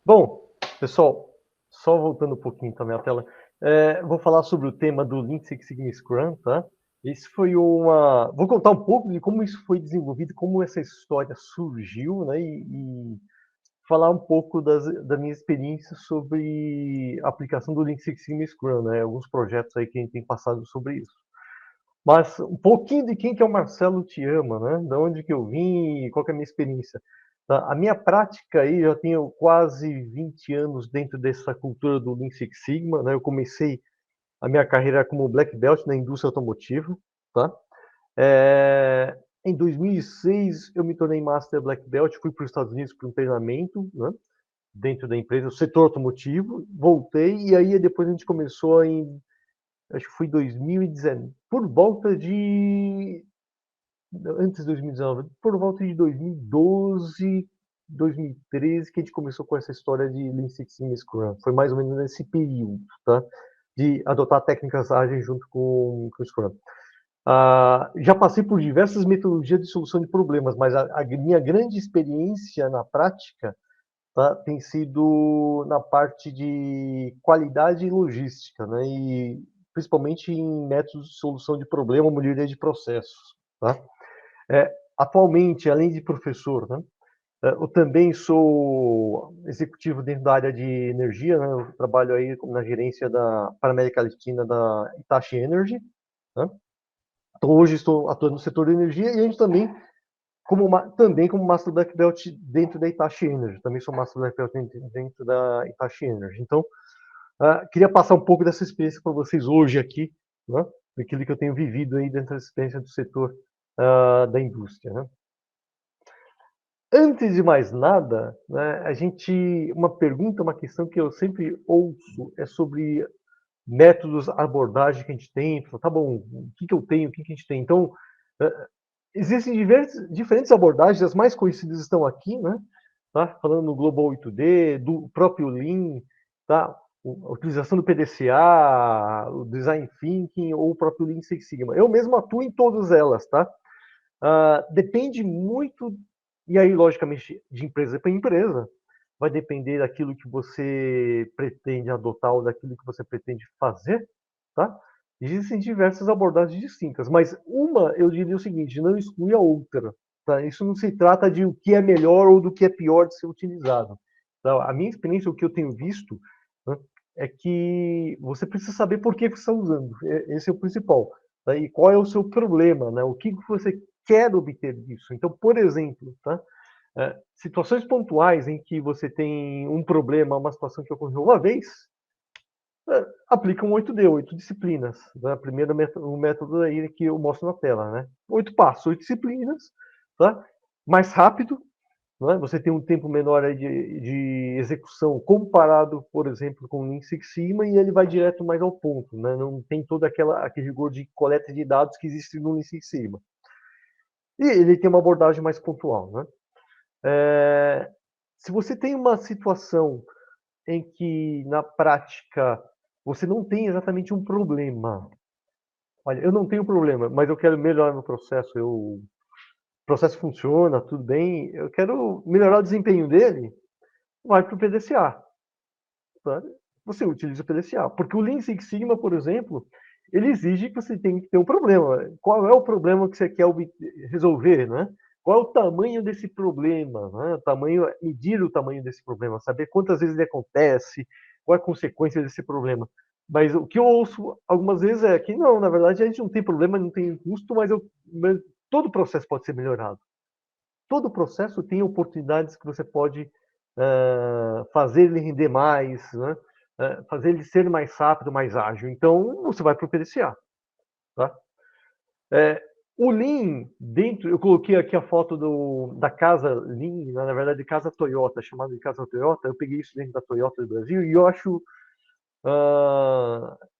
Bom, pessoal, só voltando um pouquinho também à tela, vou falar sobre o tema do Lean Six Sigma Scrum, tá? Isso foi uma... Vou contar um pouco de como isso foi desenvolvido, como essa história surgiu, né? E falar um pouco da minha experiência sobre a aplicação do Lean Six Sigma Scrum, né? Alguns projetos aí que a gente tem passado sobre isso. Mas um pouquinho de quem que é o Marcelo Tiama, né? Da onde que eu vim e qual que é a minha experiência. Tá? A minha prática aí, já tenho quase 20 anos dentro dessa cultura do Lean Six Sigma, né? Eu comecei a minha carreira como Black Belt na indústria automotiva, tá? Em 2006 eu me tornei Master Black Belt, fui para os Estados Unidos para um treinamento, né? Dentro da empresa, o setor automotivo, voltei e aí depois a gente começou em, acho que foi 2019, por volta de antes de 2019, por volta de 2012, 2013, que a gente começou com essa história de Lean Six Sigma Scrum. Foi mais ou menos nesse período, tá? De adotar técnicas ágeis junto com o Scrum. Já passei por diversas metodologias de solução de problemas, mas a minha grande experiência na prática, tá, tem sido na parte de qualidade e logística, né? E principalmente em métodos de solução de problema, melhoria de processos, tá? Atualmente, além de professor, né, eu também sou executivo dentro da área de energia, né, eu trabalho aí na gerência para a América Latina da Hitachi Energy, né. Então, hoje estou atuando no setor de energia e a gente também como Master Black Belt dentro da Hitachi Energy, também sou Master Black Belt dentro da Hitachi Energy. Então, queria passar um pouco dessa experiência para vocês hoje aqui, né, daquilo que eu tenho vivido aí dentro da experiência do setor da indústria, né. Antes de mais nada, né, uma pergunta, uma questão que eu sempre ouço é sobre métodos, abordagem que a gente tem. Tá bom, o que eu tenho, o que a gente tem? Então, existem diferentes abordagens, as mais conhecidas estão aqui, né? Tá? Falando no Global 8D, do próprio Lean, tá? A utilização do PDCA, o Design Thinking ou o próprio Lean Six Sigma. Eu mesmo atuo em todas elas, tá? Depende muito, e aí, logicamente, de empresa para empresa, vai depender daquilo que você pretende adotar ou daquilo que você pretende fazer, tá? Existem diversas abordagens distintas, mas uma, eu diria o seguinte, não exclui a outra, tá? Isso não se trata de o que é melhor ou do que é pior de ser utilizado. Tá? A minha experiência, o que eu tenho visto, né, é que você precisa saber por que você está usando. Esse é o principal. Tá? E qual é o seu problema, né? O que você quer obter disso. Então, por exemplo, tá? Situações pontuais em que você tem um problema, uma situação que ocorreu uma vez, aplica um 8D, 8 disciplinas. Né? A primeira o método aí que eu mostro na tela, né? 8 passos, 8 disciplinas, tá? Mais rápido, né? Você tem um tempo menor aí de execução comparado, por exemplo, com o Lean Six Sigma, e ele vai direto mais ao ponto, né? Não tem todo aquele rigor de coleta de dados que existe no Lean Six Sigma. E ele tem uma abordagem mais pontual, né? Se você tem uma situação em que, na prática, você não tem exatamente um problema. Olha, eu não tenho problema, mas eu quero melhorar meu processo. O processo funciona, tudo bem. Eu quero melhorar o desempenho dele. Vai para o PDCA. Tá? Você utiliza o PDCA. Porque o Lean Six Sigma, por exemplo, ele exige que você tenha que ter um problema. Qual é o problema que você quer resolver, né? Qual é o tamanho desse problema, né? Medir o tamanho desse problema, saber quantas vezes ele acontece, qual é a consequência desse problema. Mas o que eu ouço algumas vezes é que não, na verdade a gente não tem problema, não tem custo, mas todo o processo pode ser melhorado. Todo o processo tem oportunidades que você pode fazer ele render mais, né? Fazer ele ser mais rápido, mais ágil. Então, você vai para o PDCA. Tá? O Lean, eu coloquei aqui a foto da casa Lean, na verdade, casa Toyota, chamada de casa Toyota. Eu peguei isso dentro da Toyota do Brasil e eu acho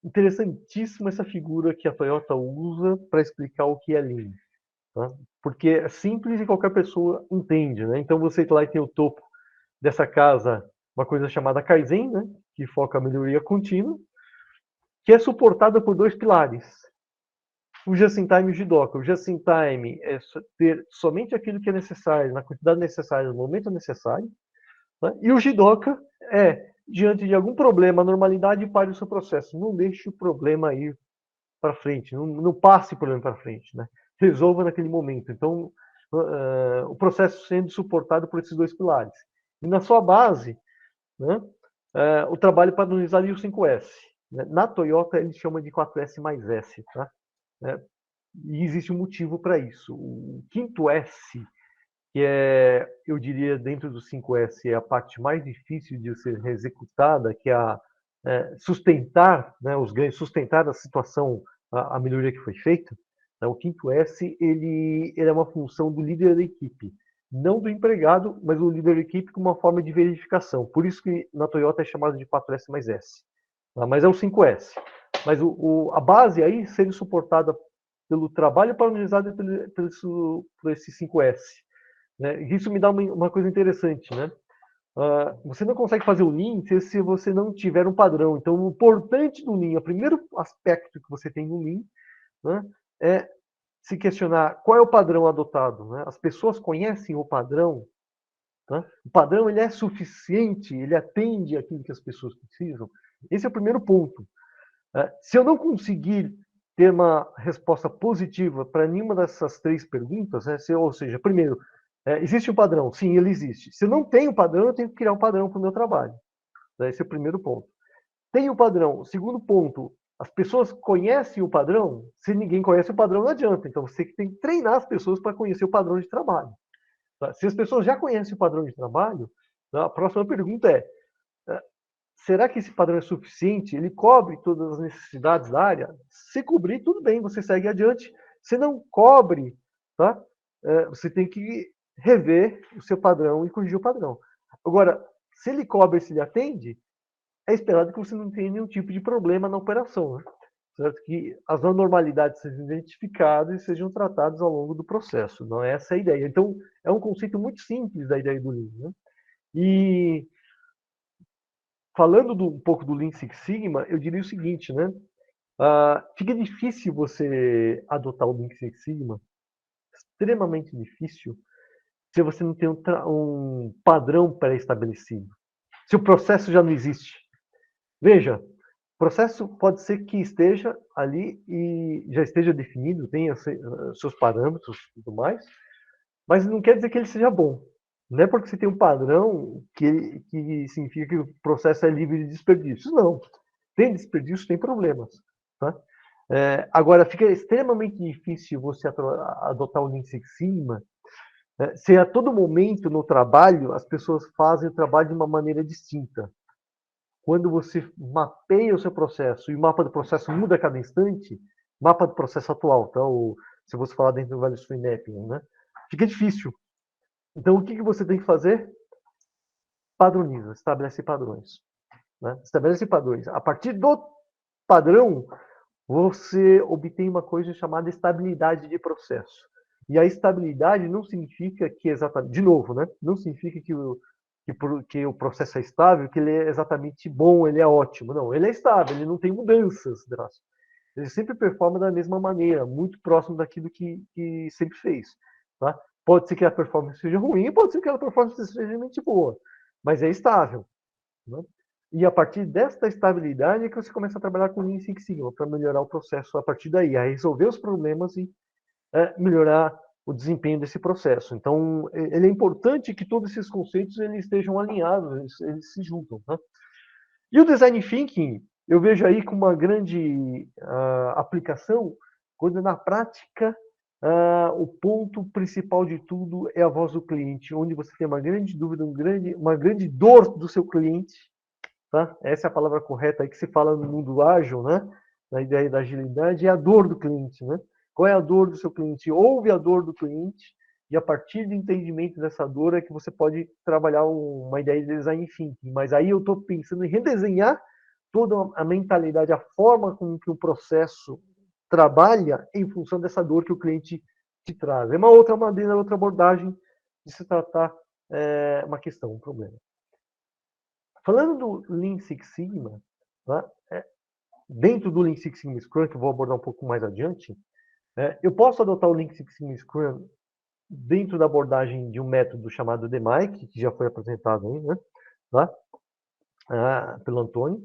interessantíssima essa figura que a Toyota usa para explicar o que é Lean. Tá? Porque é simples e qualquer pessoa entende. Né? Então, você lá tem o topo dessa casa, uma coisa chamada Kaizen, né? Que foca a melhoria contínua, que é suportada por dois pilares. O just-in-time e o Jidoka. O just-in-time é ter somente aquilo que é necessário, na quantidade necessária, no momento necessário. Né? E o Jidoka é, diante de algum problema, normalidade, pare o seu processo. Não deixe o problema ir para frente, não passe o problema para frente. Né? Resolva naquele momento. Então, o processo sendo suportado por esses dois pilares. E na sua base, né, o trabalho padronizado e o 5S. Né? Na Toyota, eles chamam de 4S mais S. Tá? E existe um motivo para isso. O quinto S, que é, eu diria, dentro do 5S, é a parte mais difícil de ser executada, que é a sustentar, né, os ganhos, sustentar a situação, a melhoria que foi feita. Né, o quinto S, ele é uma função do líder da equipe, não do empregado, mas do líder da equipe com uma forma de verificação. Por isso que na Toyota é chamado de 4S mais S. Tá? Mas é o 5S. Mas a base aí sendo suportada pelo trabalho padronizado e por esse 5S. Né? Isso me dá uma coisa interessante, né? Você não consegue fazer o Lean se você não tiver um padrão. Então, o importante do Lean, o primeiro aspecto que você tem no Lean, né, é se questionar qual é o padrão adotado. Né? As pessoas conhecem o padrão. Né? O padrão ele é suficiente, ele atende aquilo que as pessoas precisam. Esse é o primeiro ponto. Se eu não conseguir ter uma resposta positiva para nenhuma dessas três perguntas, né, ou seja, primeiro, existe um padrão? Sim, ele existe. Se eu não tenho padrão, eu tenho que criar um padrão para o meu trabalho. Esse é o primeiro ponto. Tem o padrão. Segundo ponto, as pessoas conhecem o padrão? Se ninguém conhece o padrão, não adianta. Então, você tem que treinar as pessoas para conhecer o padrão de trabalho. Tá? Se as pessoas já conhecem o padrão de trabalho, a próxima pergunta é, será que esse padrão é suficiente? Ele cobre todas as necessidades da área? Se cobrir, tudo bem, você segue adiante. Se não cobre, tá? Você tem que rever o seu padrão e corrigir o padrão. Agora, se ele cobre e se ele atende, é esperado que você não tenha nenhum tipo de problema na operação. Né? Certo? Que as anormalidades sejam identificadas e sejam tratadas ao longo do processo. Não é essa a ideia. Então, é um conceito muito simples da ideia do Lean. Né? E falando um pouco do Lean Six Sigma, eu diria o seguinte, né? Fica difícil você adotar o Lean Six Sigma, extremamente difícil, se você não tem um padrão pré-estabelecido. Se o processo já não existe. Veja, o processo pode ser que esteja ali e já esteja definido, tenha seus parâmetros e tudo mais, mas não quer dizer que ele seja bom. Não é porque você tem um padrão que significa que o processo é livre de desperdícios. Não. Tem desperdício, tem problemas. Tá? Agora, fica extremamente difícil você adotar o Lean Six Sigma se a todo momento no trabalho as pessoas fazem o trabalho de uma maneira distinta. Quando você mapeia o seu processo e o mapa do processo muda a cada instante, mapa do processo atual, tá? Se você falar dentro do Value Stream Mapping, né? Fica difícil. Então, o que você tem que fazer? Padroniza, estabelece padrões. Né? Estabelece padrões. A partir do padrão, você obtém uma coisa chamada estabilidade de processo. E a estabilidade não significa que exatamente, de novo, né? Não significa que o processo é estável, que ele é exatamente bom, ele é ótimo. Não, ele é estável, ele não tem mudanças drásticas. Ele sempre performa da mesma maneira, muito próximo daquilo que sempre fez. Tá? Pode ser que a performance seja ruim, pode ser que a performance seja realmente boa, mas é estável. Né? E a partir desta estabilidade é que você começa a trabalhar com Lean Six Sigma para melhorar o processo a partir daí, a resolver os problemas e melhorar o desempenho desse processo. Então, ele é importante que todos esses conceitos eles estejam alinhados, eles se juntam. Né? E o Design Thinking, eu vejo aí com uma grande aplicação, quando na prática o ponto principal de tudo é a voz do cliente, onde você tem uma grande dúvida, uma grande dor do seu cliente. Tá? Essa é a palavra correta aí que se fala no mundo ágil, né? Na ideia da agilidade, é a dor do cliente. Né? Qual é a dor do seu cliente? Ouve a dor do cliente e a partir do entendimento dessa dor é que você pode trabalhar uma ideia de design thinking. Mas aí eu estou pensando em redesenhar toda a mentalidade, a forma com que o processo trabalha em função dessa dor que o cliente te traz. É uma outra maneira, outra abordagem de se tratar uma questão, um problema. Falando do Lean Six Sigma, tá? Dentro do Lean Six Sigma Scrum, que eu vou abordar um pouco mais adiante, eu posso adotar o Lean Six Sigma Scrum dentro da abordagem de um método chamado DMAIC, que já foi apresentado aí, né? Tá? Pelo Antônio.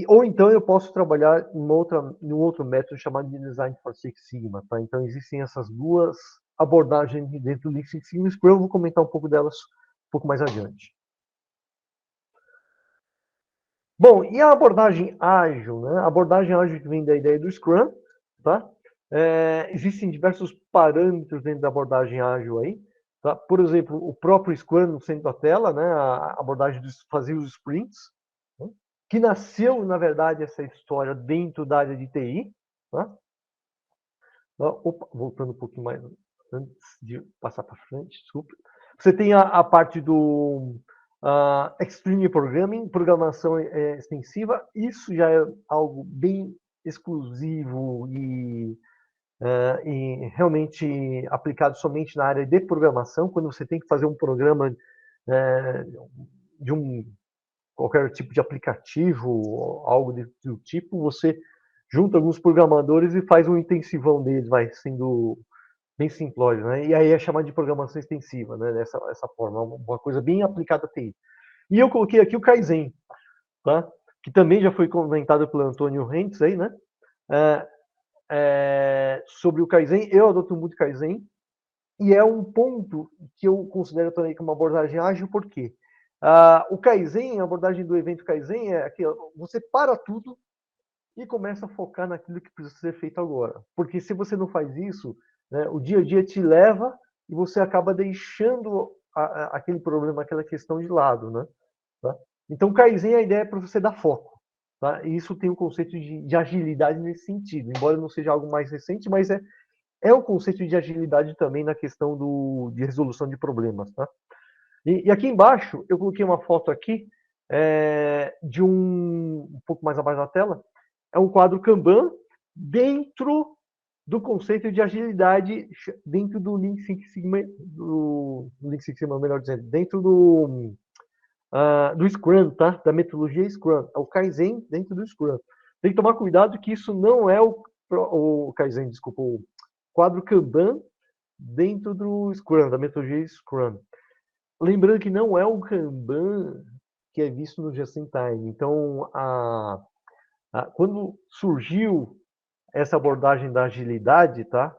Ou então eu posso trabalhar em um outro método chamado de Design for Six Sigma. Tá? Então existem essas duas abordagens dentro do Lean Six Sigma. Eu vou comentar um pouco delas um pouco mais adiante. Bom, e a abordagem ágil, né? A abordagem ágil que vem da ideia do Scrum, tá? Existem diversos parâmetros dentro da abordagem ágil aí, tá? Por exemplo, o próprio Scrum no centro da tela, né? A abordagem de fazer os sprints, né? Que nasceu, na verdade, essa história dentro da área de TI, tá? Opa, voltando um pouquinho mais antes de passar para frente, desculpa. Você tem a parte do Extreme Programming, programação extensiva. Isso já é algo bem exclusivo e realmente aplicado somente na área de programação, quando você tem que fazer um programa de qualquer tipo de aplicativo, algo do tipo, você junta alguns programadores e faz um intensivão deles, vai sendo bem simplório, né? E aí é chamado de programação extensiva, né? Dessa forma, uma coisa bem aplicada a TI. E eu coloquei aqui o Kaizen, tá? Que também já foi comentado pelo Antônio Rentes aí, né? Sobre o Kaizen, eu adoto muito Kaizen, e é um ponto que eu considero também como uma abordagem ágil, por quê? O Kaizen, a abordagem do evento Kaizen é que você para tudo e começa a focar naquilo que precisa ser feito agora. Porque se você não faz isso, né, o dia a dia te leva e você acaba deixando aquele problema, aquela questão de lado, né? Tá? Então, Kaizen, a ideia é para você dar foco. Tá? E isso tem um conceito de agilidade nesse sentido, embora não seja algo mais recente, mas é um conceito de agilidade também na questão de resolução de problemas. Tá? E aqui embaixo, eu coloquei uma foto aqui de um pouco mais abaixo da tela, é um quadro Kanban dentro do conceito de agilidade dentro do Lean Six Sigma, melhor dizendo, dentro do Scrum, tá? Da metodologia Scrum, é o Kaizen dentro do Scrum. Tem que tomar cuidado que isso não é o Kaizen, desculpa, o quadro Kanban dentro do Scrum, da metodologia Scrum. Lembrando que não é o Kanban que é visto no Just in Time. Então, quando surgiu essa abordagem da agilidade, tá?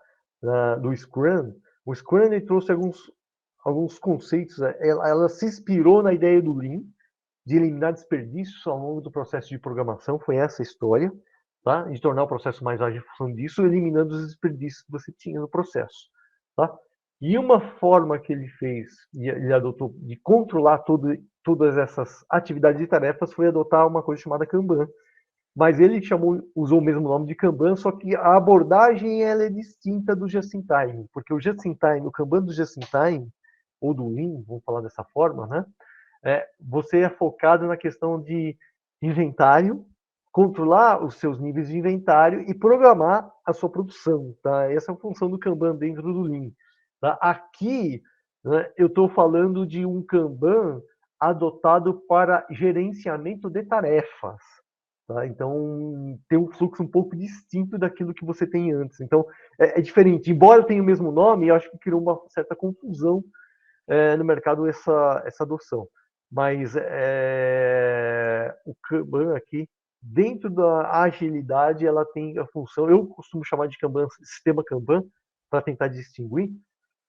Do Scrum, o Scrum ele trouxe alguns conceitos. Ela se inspirou na ideia do Lean, de eliminar desperdícios ao longo do processo de programação. Foi essa a história, tá? De tornar o processo mais ágil em função disso, eliminando os desperdícios que você tinha no processo, tá? E uma forma que ele fez, e ele adotou, de controlar todas essas atividades e tarefas, foi adotar uma coisa chamada Kanban. Mas ele usou o mesmo nome de Kanban, só que a abordagem ela é distinta do Just in Time, porque o Just in Time, o Kanban do Just in Time, ou do Lean, vamos falar dessa forma, né? Você é focado na questão de inventário, controlar os seus níveis de inventário e programar a sua produção. Tá? Essa é a função do Kanban dentro do Lean. Tá? Aqui, né, eu estou falando de um Kanban adotado para gerenciamento de tarefas. Tá? Então, tem um fluxo um pouco distinto daquilo que você tem antes. Então, é diferente. Embora tenha o mesmo nome, eu acho que criou uma certa confusão no mercado essa adoção. Mas o Kanban aqui, dentro da agilidade, ela tem a função, eu costumo chamar de Kanban, sistema Kanban, para tentar distinguir,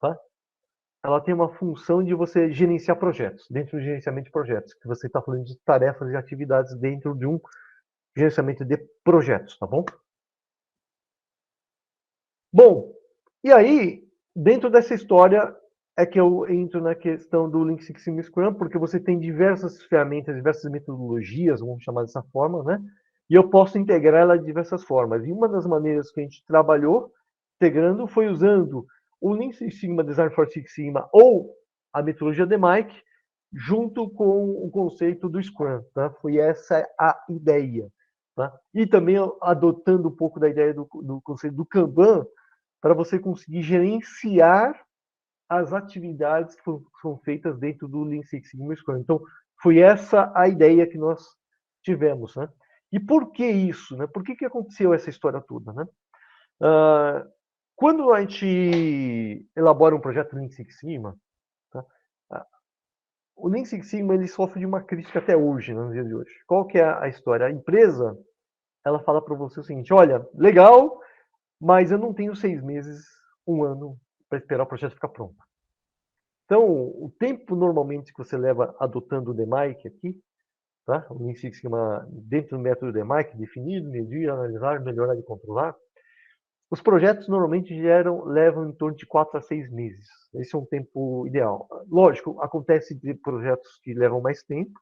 tá? Ela tem uma função de você gerenciar projetos, dentro do gerenciamento de projetos, que você está falando de tarefas e atividades dentro de um gerenciamento de projetos, tá bom? Bom, e aí, dentro dessa história, é que eu entro na questão do Lean Six Sigma Scrum, porque você tem diversas ferramentas, diversas metodologias, vamos chamar dessa forma, né? E eu posso integrar ela de diversas formas. E uma das maneiras que a gente trabalhou integrando foi usando o Lean Six Sigma Design for Six Sigma ou a metodologia DMAIC junto com o conceito do Scrum, tá? Foi essa a ideia, tá? E também adotando um pouco da ideia do conceito do Kanban para você conseguir gerenciar as atividades que são feitas dentro do Lean Six Sigma Scrum. Então, foi essa a ideia que nós tivemos, né? E por que isso, né? Por que aconteceu essa história toda, né? Quando a gente elabora um projeto Lean Six Sigma, tá? O Lean Six Sigma ele sofre de uma crítica até hoje, no dia de hoje. Qual que é a história? A empresa ela fala para você o seguinte: olha, legal, mas eu não tenho 6 meses, um ano para esperar o projeto ficar pronto. Então, o tempo normalmente que você leva adotando o DMAIC aqui, tá? O Lean Six Sigma dentro do método DMAIC, definir, medir, analisar, melhorar e controlar, os projetos normalmente levam em torno de 4 a 6 meses. Esse é um tempo ideal. Lógico, acontece de projetos que levam mais tempo,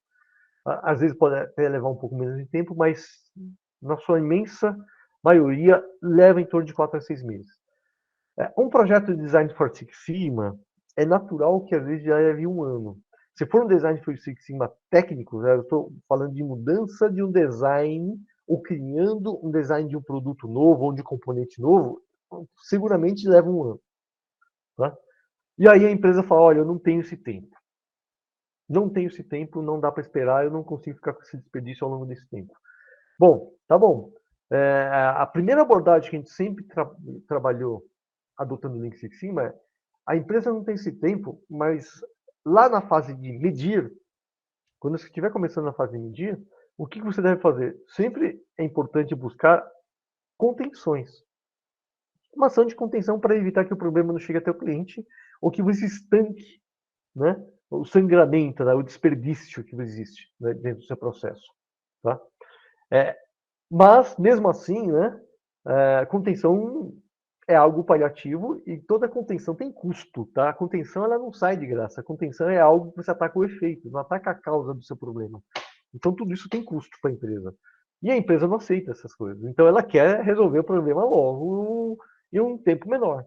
às vezes pode até levar um pouco menos de tempo, mas na sua imensa maioria leva em torno de 4 a 6 meses. Um projeto de design for Six Sigma é natural que às vezes já leve um ano. Se for um design for Six Sigma técnico, né, eu estou falando de mudança de um design ou criando um design de um produto novo ou de um componente novo, seguramente leva um ano. Tá? E aí a empresa fala, olha, eu não tenho esse tempo. Não tenho esse tempo, não dá para esperar, eu não consigo ficar com esse desperdício ao longo desse tempo. Bom, tá bom. A primeira abordagem que a gente sempre trabalhou adotando o Lean Six Sigma é a empresa não tem esse tempo, mas lá na fase de medir, quando você estiver começando na fase de medir, o que você deve fazer? Sempre é importante buscar contenções. Uma ação de contenção para evitar que o problema não chegue até o cliente ou que você estanque, né, o sangramento, né, o desperdício que existe, né, dentro do seu processo. Tá? Mas, mesmo assim, né, contenção é algo paliativo e toda contenção tem custo, tá? A contenção ela não sai de graça. A contenção é algo que você ataca o efeito, não ataca a causa do seu problema. Então tudo isso tem custo para a empresa. E a empresa não aceita essas coisas. Então ela quer resolver o problema logo em um tempo menor.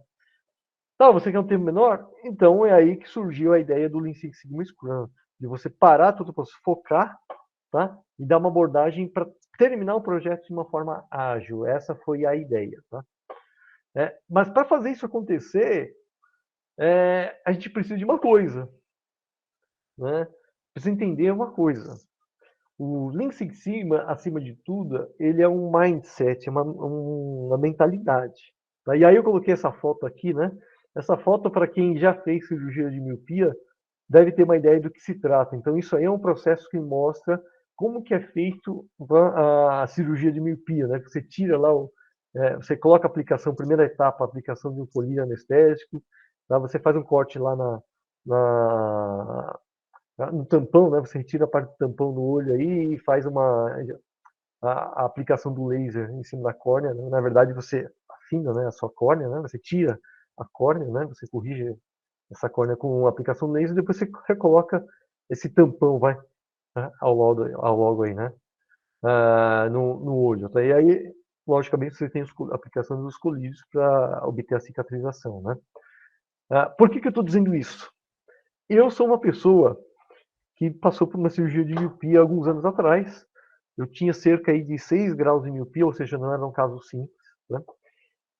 Tá, você quer um tempo menor? Então é aí que surgiu a ideia do Lean Six Sigma Scrum, de você parar tudo para focar, tá? E dar uma abordagem para terminar o projeto de uma forma ágil. Essa foi a ideia, tá? Mas para fazer isso acontecer, a gente precisa de uma coisa, né? Precisa entender uma coisa. O Lean Six Sigma, acima de tudo, ele é um mindset, uma mentalidade. Tá? E aí eu coloquei essa foto aqui, né? Essa foto, para quem já fez cirurgia de miopia, deve ter uma ideia do que se trata. Então, isso aí é um processo que mostra como que é feito a cirurgia de miopia, né? Você tira lá, você coloca a aplicação, primeira etapa, a aplicação de um colírio anestésico, tá? Você faz um corte lá na, no tampão, né? Você retira a parte do tampão no olho aí e faz a aplicação do laser em cima da córnea, né? Na verdade, você afina, né, a sua córnea, né? Você tira a córnea, né? Você corrige essa córnea com aplicação laser e depois você recoloca esse tampão, né, ao logo aí, né? No olho. Tá? E aí, logicamente, você tem a aplicação dos colírios para obter a cicatrização, né? Por que eu estou dizendo isso? Eu sou uma pessoa que passou por uma cirurgia de miopia alguns anos atrás. Eu tinha cerca aí de 6 graus de miopia, ou seja, não era um caso simples, né?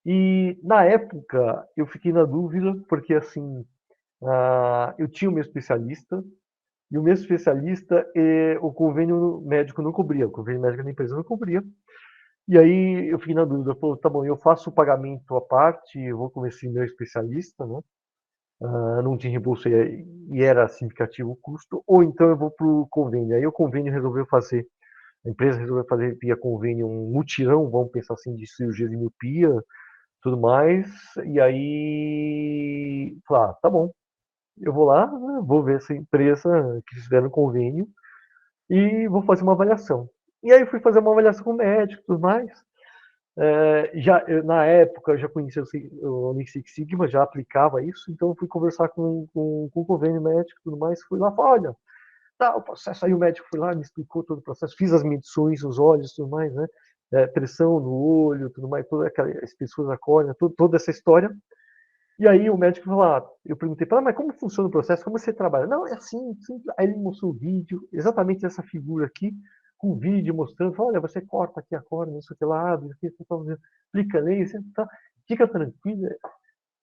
E na época eu fiquei na dúvida, porque assim, eu tinha o meu especialista, e o meu especialista, o convênio médico não cobria, o convênio médico da empresa não cobria. E aí eu fiquei na dúvida, falei, tá bom, eu faço o pagamento à parte, eu vou com esse meu especialista, né? Não tinha reembolso e era significativo o custo, ou então eu vou para o convênio. Aí o convênio resolveu fazer, a empresa resolveu fazer via convênio um mutirão, vamos pensar assim, de cirurgia de miopia, tudo mais, e aí, falar, tá bom, eu vou lá, vou ver essa empresa que fizeram convênio e vou fazer uma avaliação. E aí fui fazer uma avaliação com o médico e tudo mais. Na época eu já conhecia o Lean Six Sigma, já aplicava isso, então eu fui conversar com o convênio médico e tudo mais, fui lá, falei, olha, tá, o processo, aí o médico foi lá, me explicou todo o processo, fiz as medições, os olhos e tudo mais, né? Pressão no olho, tudo mais, toda aquela espessura da córnea, toda essa história. E aí o médico falou, eu perguntei para ele, mas como funciona o processo, como você trabalha? Não, é assim, simples. Aí ele mostrou o vídeo, exatamente essa figura aqui, com o vídeo mostrando, falou, olha, você corta aqui a córnea, isso aqui lá, abre aqui, aplica laser, tá? Fica tranquilo,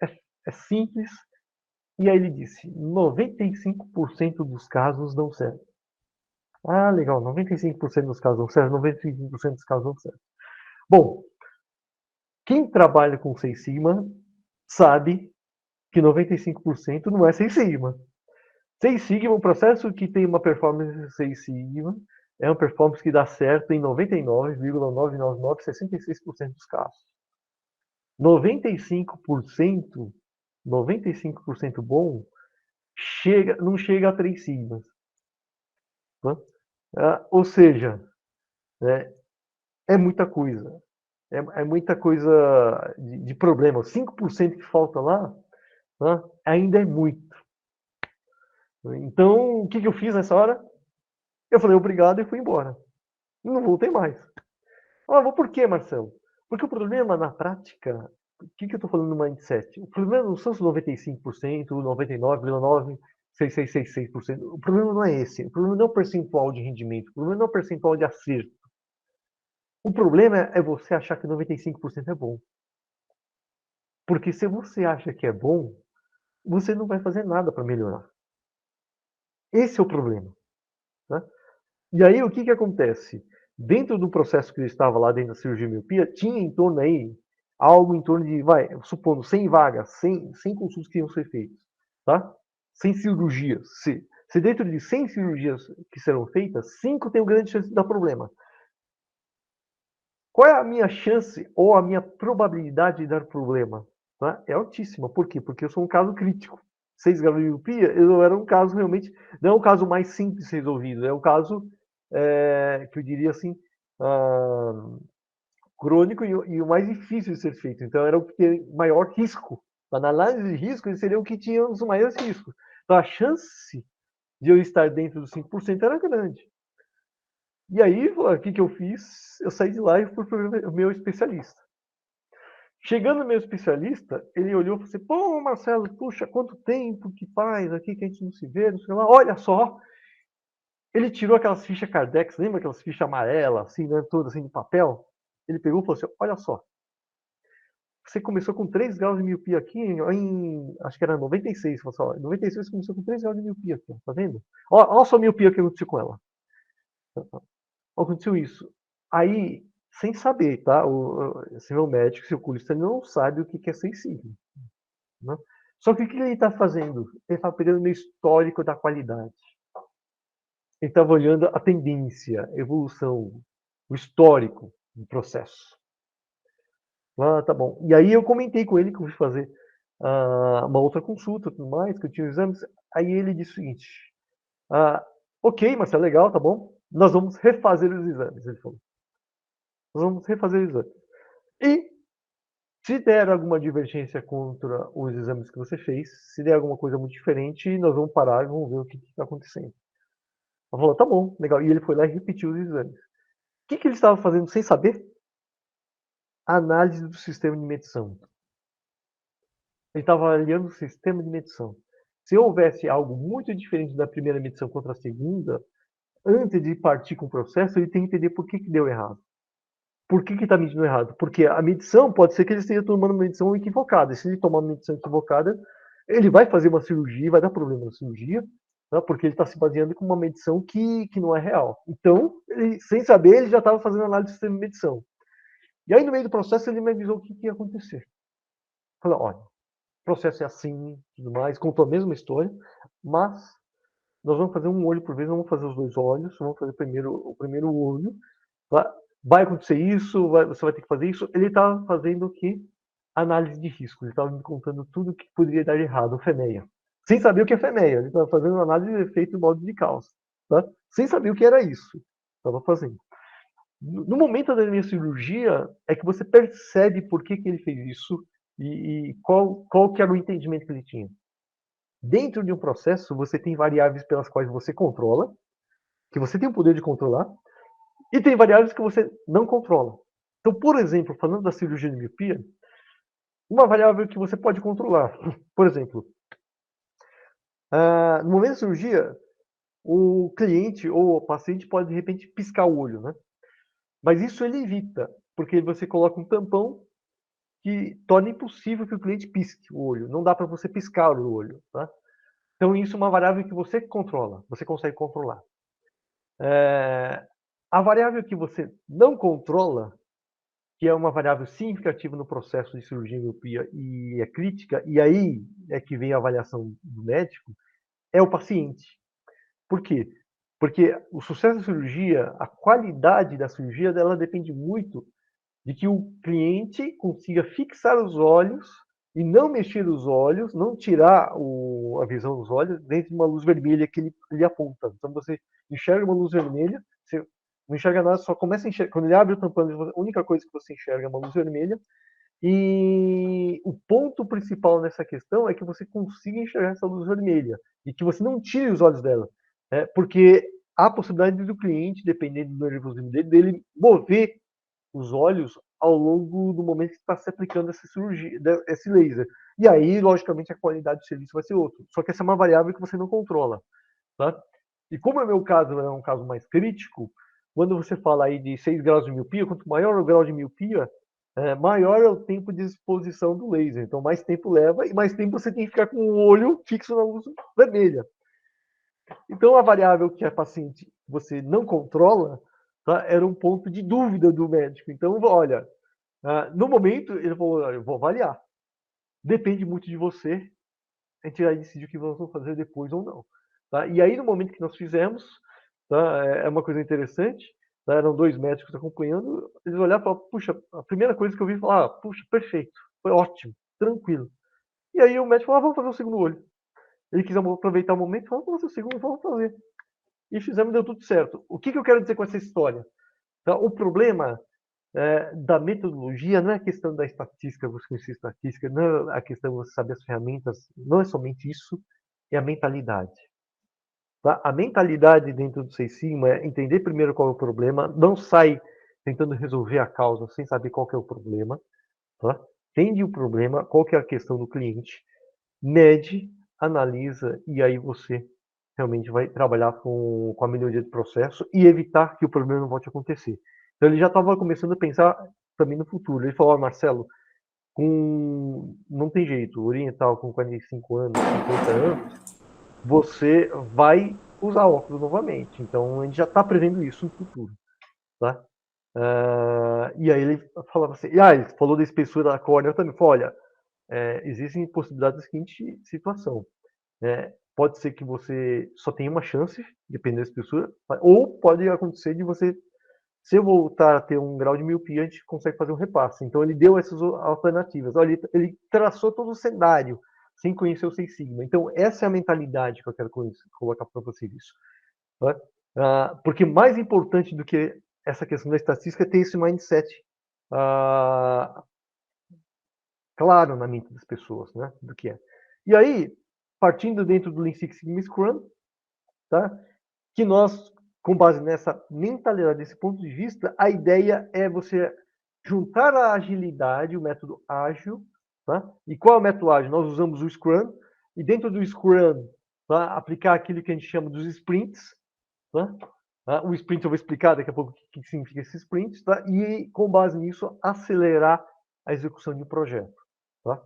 é simples. E aí ele disse, 95% dos casos dão certo. Ah, legal, 95% dos casos dão certo, 95% dos casos dão certo. Bom, quem trabalha com Seis Sigma sabe que 95% não é Seis Sigma. Seis Sigma é um processo que tem uma performance Seis Sigma, é uma performance que dá certo em 99,99966% dos casos. 95%, 95% bom, não chega a 3 sigmas. Né? Ou seja, né, é muita coisa. É muita coisa de problema. O 5% que falta lá, né, ainda é muito. Então, o que eu fiz nessa hora? Eu falei obrigado e fui embora. E não voltei mais. Por quê, Marcelo? Porque o problema na prática, o que eu estou falando no mindset? O problema não são os 95%, 99,96666%. O problema não é esse. O problema não é o percentual de rendimento. O problema não é o percentual de acerto. O problema é você achar que 95% é bom. Porque se você acha que é bom, você não vai fazer nada para melhorar. Esse é o problema. Né? E aí, o que acontece? Dentro do processo que ele estava lá dentro da cirurgia de miopia, tinha em torno aí, algo em torno de, supondo, 100 vagas, 100 consultas que iam ser feitas, tá? 100 cirurgias. Se dentro de 100 cirurgias que serão feitas, 5 tem grande chance de dar problema. Qual é a minha chance ou a minha probabilidade de dar problema? Tá? É altíssima. Por quê? Porque eu sou um caso crítico. 6 graus de miopia, eu era um caso realmente, não é um caso mais simples resolvido, é um caso que eu diria assim, crônico e o mais difícil de ser feito. Então era o que tem maior risco. Na análise de risco, ele seria o que tinha os maiores riscos. Então a chance de eu estar dentro dos 5% era grande. E aí, o que eu fiz? Eu saí de lá e fui para o meu especialista. Chegando no meu especialista, ele olhou e falou assim: pô, Marcelo, puxa, quanto tempo que faz aqui que a gente não se vê, não sei lá. Olha só, ele tirou aquelas fichas Cardex, lembra aquelas fichas amarelas, assim, né, todas assim de papel? Ele pegou e falou assim: olha só, você começou com 3 graus de miopia aqui acho que era 96, falou assim, ó, em 96 você começou com 3 graus de miopia aqui, tá vendo? Olha a sua miopia que aconteceu com ela. Aconteceu isso. Aí, sem saber, tá? Se meu médico, se o oculista, ele não sabe o que é sensível. Né? Só que o que ele está fazendo? Ele está pegando no histórico da qualidade. Ele estava olhando a tendência, a evolução, o histórico do processo. Tá bom. E aí eu comentei com ele que eu fui fazer uma outra consulta, tudo mais, que eu tinha exames. Aí ele disse o seguinte: ok, mas tá legal, tá bom. Nós vamos refazer os exames, ele falou. Nós vamos refazer os exames. E se der alguma divergência contra os exames que você fez, se der alguma coisa muito diferente, nós vamos parar e vamos ver o que está acontecendo. Ela falou, tá bom, legal. E ele foi lá e repetiu os exames. O que ele estava fazendo sem saber? Análise do sistema de medição. Ele estava avaliando o sistema de medição. Se houvesse algo muito diferente da primeira medição contra a segunda, antes de partir com o processo, ele tem que entender por que deu errado. Por que está medindo errado? Porque a medição pode ser que ele esteja tomando uma medição equivocada. E se ele tomar uma medição equivocada, ele vai fazer uma cirurgia, vai dar problema na cirurgia, tá? Porque ele está se baseando com uma medição que não é real. Então, sem saber, ele já estava fazendo análise do sistema de medição. E aí, no meio do processo, ele me avisou o que ia acontecer. Falou, olha, o processo é assim, tudo mais, contou a mesma história, mas nós vamos fazer um olho por vez, não vamos fazer os dois olhos, vamos fazer o primeiro olho, vai acontecer isso, você vai ter que fazer isso. Ele estava fazendo o que? Análise de risco. Ele estava me contando tudo o que poderia dar errado, FEMEA. Sem saber o que é FEMEA. Ele estava fazendo análise de efeito em modo de causa. Tá? Sem saber o que era isso. Estava fazendo. No momento da minha cirurgia, é que você percebe por que ele fez isso e qual que era o entendimento que ele tinha. Dentro de um processo, você tem variáveis pelas quais você controla, que você tem o poder de controlar, e tem variáveis que você não controla. Então, por exemplo, falando da cirurgia de miopia, uma variável que você pode controlar. Por exemplo, no momento da cirurgia, o cliente ou o paciente pode, de repente, piscar o olho, né? Mas isso ele evita, porque você coloca um tampão que torna impossível que o cliente pisque o olho. Não dá para você piscar o olho, tá? Então, isso é uma variável que você controla, você consegue controlar. A variável que você não controla, que é uma variável significativa no processo de cirurgia de miopia e é crítica, e aí é que vem a avaliação do médico, é o paciente. Por quê? Porque o sucesso da cirurgia, a qualidade da cirurgia, ela depende muito de que o cliente consiga fixar os olhos e não mexer os olhos, não tirar a visão dos olhos dentro de uma luz vermelha que ele aponta. Então você enxerga uma luz vermelha, você não enxerga nada, só começa a enxergar. Quando ele abre o tampão, a única coisa que você enxerga é uma luz vermelha. E o ponto principal nessa questão é que você consiga enxergar essa luz vermelha e que você não tire os olhos dela, né? Porque há a possibilidade do cliente, dependendo do nervosismo dele mover os olhos ao longo do momento que está se aplicando essa cirurgia, esse laser. E aí, logicamente, a qualidade do serviço vai ser outra. Só que essa é uma variável que você não controla, tá? E como é o meu caso é um caso mais crítico, quando você fala aí de 6 graus de miopia, quanto maior o grau de miopia, maior é o tempo de exposição do laser. Então, mais tempo leva e mais tempo você tem que ficar com o olho fixo na luz vermelha. Então, a variável que a paciente você não controla, tá, era um ponto de dúvida do médico. Então, olha, no momento, ele falou, eu vou avaliar. Depende muito de você, a gente vai decidir o que vamos fazer depois ou não. Tá? E aí, no momento que nós fizemos, tá, é uma coisa interessante, tá, eram 2 médicos acompanhando, eles olharam e falaram, puxa, a primeira coisa que eu vi, falar, puxa, perfeito, foi ótimo, tranquilo. E aí o médico falou, vamos fazer o segundo olho. Ele quis aproveitar o momento, falou, vamos fazer o segundo, vamos fazer. E fizemos, deu tudo certo. O que eu quero dizer com essa história? Tá? O problema da metodologia não é a questão da estatística, você conhecer estatística, não é a questão de você saber as ferramentas, não é somente isso, é a mentalidade. Tá? A mentalidade dentro do Seis Sigma é entender primeiro qual é o problema, não sai tentando resolver a causa sem saber qual é o problema. Tá? Entende o problema, qual que é a questão do cliente, mede, analisa e aí você realmente vai trabalhar com a melhoria do processo e evitar que o problema não volte a acontecer. Então ele já estava começando a pensar também no futuro. Ele falou, Marcelo, não tem jeito, oriental com 45 anos, 50 anos, você vai usar óculos novamente. Então a gente já está prevendo isso no futuro. Tá? E aí ele falava assim, ele falou da espessura da córnea, eu também falei, olha, existem possibilidades da seguinte situação. Pode ser que você só tenha uma chance, dependendo da espessura, ou pode acontecer de você, se eu voltar a ter um grau de miopia, a gente consegue fazer um repasse. Então ele deu essas alternativas. Olha, ele traçou todo o cenário, sem conhecer o Seis Sigma. Então essa é a mentalidade que eu quero colocar para vocês. Isso, tá? Porque mais importante do que essa questão da estatística é ter esse mindset claro na mente das pessoas, né, do que é. E aí, partindo dentro do Lean Six Sigma Scrum, tá, que nós, com base nessa mentalidade, desse ponto de vista, a ideia é você juntar a agilidade, o método ágil, tá? E qual é o método ágil? Nós usamos o Scrum, e dentro do Scrum, tá, aplicar aquilo que a gente chama dos sprints, tá? O sprint eu vou explicar daqui a pouco o que significa esse sprint, tá? E com base nisso, acelerar a execução de um projeto. Tá?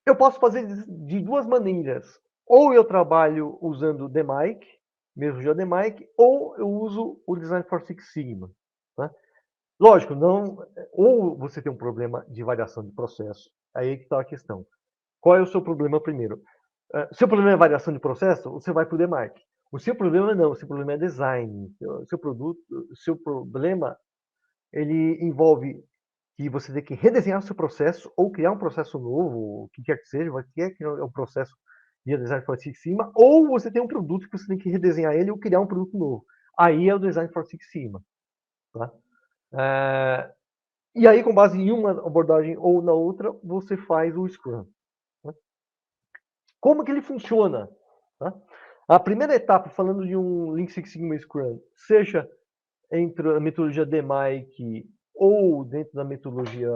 Eu posso fazer de 2 maneiras. Ou eu trabalho usando o DMAIC, mesmo já DMAIC, ou eu uso o Design for Six Sigma. Tá? Lógico, não, ou você tem um problema de variação de processo, aí que está a questão. Qual é o seu problema primeiro? Seu problema é variação de processo, você vai para o DMAIC. O seu problema não, o seu problema é design. O seu produto, o seu problema, ele envolve que você tem que redesenhar o seu processo ou criar um processo novo, o que quer que seja, vai ter que é um processo de design for Six Sigma, ou você tem um produto que você tem que redesenhar ele ou criar um produto novo. Aí é o design for Six Sigma. Tá? E aí, com base em uma abordagem ou na outra, você faz o Scrum. Tá? Como que ele funciona? Tá? A primeira etapa, falando de um Lean Six Sigma Scrum, seja entre a metodologia DMAIC ou dentro da metodologia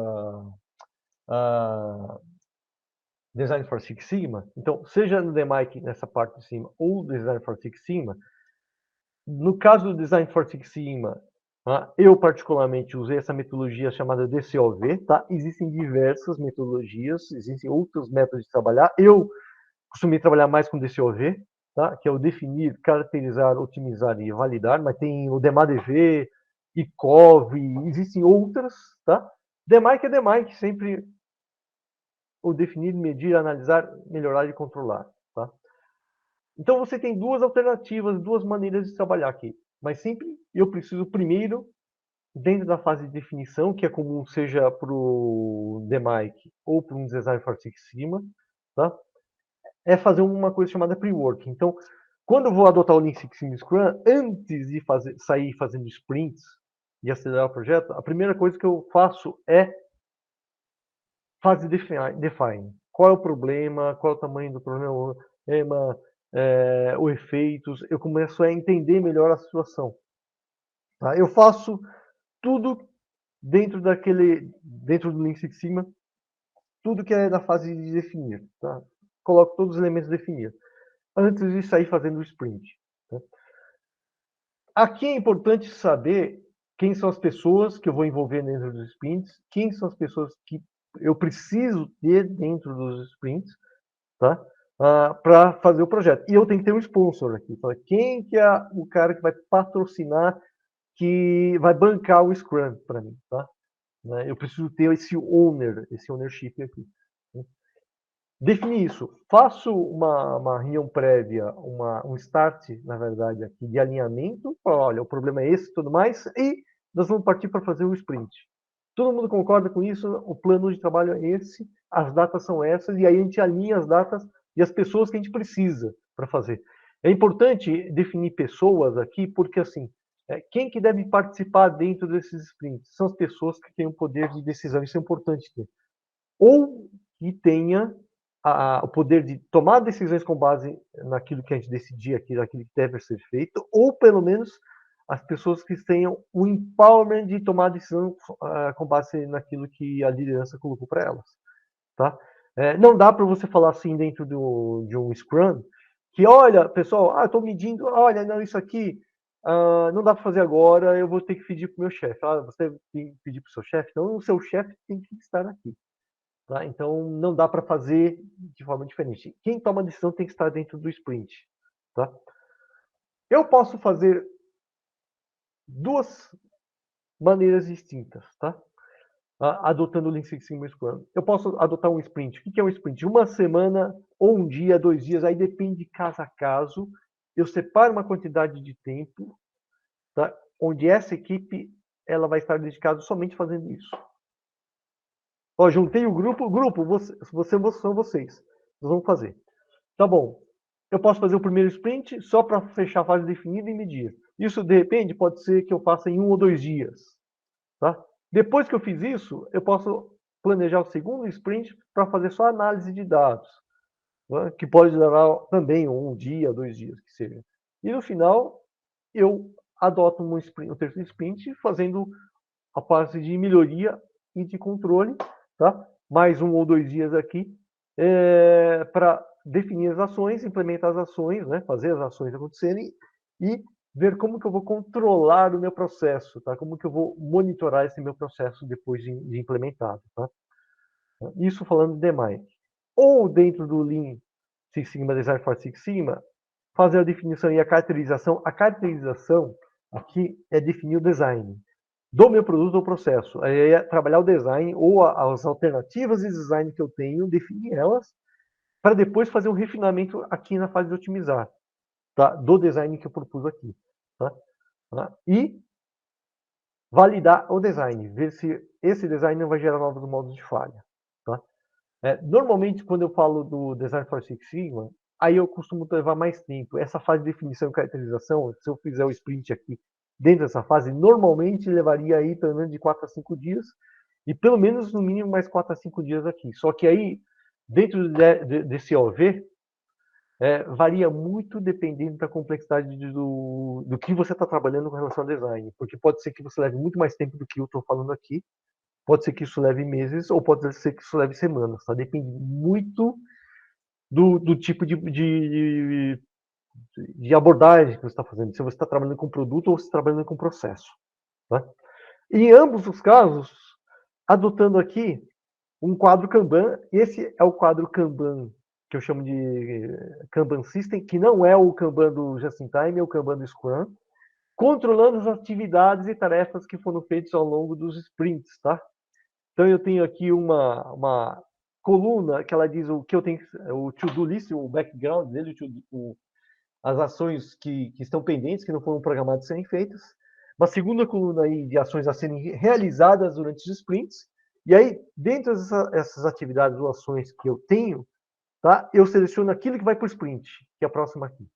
Design for Six Sigma, então, seja no DMAIC nessa parte de cima ou Design for Six Sigma, no caso do Design for Six Sigma, eu particularmente usei essa metodologia chamada DCOV, tá? Existem diversas metodologias, existem outros métodos de trabalhar. Eu costumei trabalhar mais com DCOV, tá? Que é o definir, caracterizar, otimizar e validar, mas tem o DEMADV, ICOV, existem outras, tá? DMAIC é DMAIC, sempre o definir, medir, analisar, melhorar e controlar, tá? Então você tem duas alternativas, duas maneiras de trabalhar aqui, mas sempre eu preciso primeiro, dentro da fase de definição, que é comum seja para o DMAIC ou para um Design for Six Sigma, tá? É fazer uma coisa chamada pre-work. Então, quando eu vou adotar o Lean Six Sigma Scrum, antes de sair fazendo sprints e acelerar o projeto, a primeira coisa que eu faço é fase define. Qual é o problema, qual é o tamanho do problema, os efeitos. Eu começo a entender melhor a situação. Tá? Eu faço tudo dentro do Lean Six Sigma, tudo que é da fase de definir. Tá? Coloco todos os elementos de definir, antes de sair fazendo o sprint. Tá? Aqui é importante saber quem são as pessoas que eu vou envolver dentro dos sprints, quem são as pessoas que eu preciso ter dentro dos sprints, tá? Para fazer o projeto. E eu tenho que ter um sponsor aqui. Então, quem que é o cara que vai patrocinar, que vai bancar o Scrum para mim, tá? Eu preciso ter esse ownership aqui. Né? Definir isso. Faço uma reunião prévia, um start, na verdade, aqui de alinhamento. Olha, o problema é esse e tudo mais. E nós vamos partir para fazer o sprint. Todo mundo concorda com isso? O plano de trabalho é esse, as datas são essas, e aí a gente alinha as datas e as pessoas que a gente precisa para fazer. É importante definir pessoas aqui, porque assim, quem que deve participar dentro desses sprints? São as pessoas que têm o poder de decisão, isso é importante ter. Ou que tenha o poder de tomar decisões com base naquilo que a gente decidir aqui, naquilo que deve ser feito, ou pelo menos as pessoas que tenham o empowerment de tomar decisão com base naquilo que a liderança colocou para elas. Tá? Não dá para você falar assim dentro de um Scrum, que olha, pessoal, estou medindo, olha, não, isso aqui não dá para fazer agora, eu vou ter que pedir para o meu chefe. Você tem que pedir para o seu chefe? Então, o seu chefe tem que estar aqui. Tá? Então, não dá para fazer de forma diferente. Quem toma a decisão tem que estar dentro do sprint. Tá? Eu posso fazer duas maneiras distintas, tá? Adotando o Lean Six Sigma Scrum. Eu posso adotar um sprint. O que é um sprint? Uma semana, ou um dia, 2 dias, aí depende de caso a caso. Eu separo uma quantidade de tempo, tá? Onde essa equipe ela vai estar dedicada somente fazendo isso. Ó, juntei o grupo, são vocês. Nós vamos fazer. Tá bom. Eu posso fazer o primeiro sprint só para fechar a fase definida e medir. Isso, de repente, pode ser que eu faça em 1 ou 2 dias. Tá? Depois que eu fiz isso, eu posso planejar o segundo sprint para fazer só análise de dados, né? Que pode levar também 1 dia, 2 dias, que seja. E no final, eu adoto um terceiro sprint fazendo a parte de melhoria e de controle, tá? Mais 1 ou 2 dias aqui, para definir as ações, implementar as ações, né? Fazer as ações acontecerem e ver como que eu vou controlar o meu processo, tá? Como que eu vou monitorar esse meu processo depois de implementado, tá? Isso falando de DMAIC. Ou dentro do Lean Six Sigma, Design for Six Sigma, fazer a definição e a caracterização. A caracterização aqui é definir o design do meu produto ou processo. É trabalhar o design ou as alternativas de design que eu tenho, definir elas, para depois fazer um refinamento aqui na fase de otimizar, tá? Do design que eu propus aqui. Tá? E validar o design, ver se esse design não vai gerar novos modos de falha. Tá? Normalmente, quando eu falo do Design for Six Sigma, aí eu costumo levar mais tempo. Essa fase de definição e caracterização, se eu fizer o sprint aqui dentro dessa fase, normalmente levaria aí pelo menos de 4 a 5 dias, e pelo menos no mínimo mais 4 a 5 dias aqui. Só que aí, dentro desse OV, varia muito dependendo da complexidade do que você está trabalhando com relação ao design. Porque pode ser que você leve muito mais tempo do que eu estou falando aqui, pode ser que isso leve meses, ou pode ser que isso leve semanas. Tá? Depende muito do tipo de abordagem que você está fazendo. Se você está trabalhando com produto ou se está trabalhando com processo. Tá? E em ambos os casos, adotando aqui um quadro Kanban. Esse é o quadro Kanban que eu chamo de Kanban System, que não é o Kanban do Just in Time, é o Kanban do Scrum. controlando as atividades e tarefas que foram feitas ao longo dos sprints, tá? Então eu tenho aqui uma coluna que ela diz o que eu tenho, o to-do list, o background dele, as ações que estão pendentes, que não foram programadas a serem feitas. Uma segunda coluna aí de ações a serem realizadas durante os sprints. E aí, dentro dessas atividades ou ações que eu tenho, tá? Eu seleciono aquilo que vai para o sprint, que é a próxima aqui,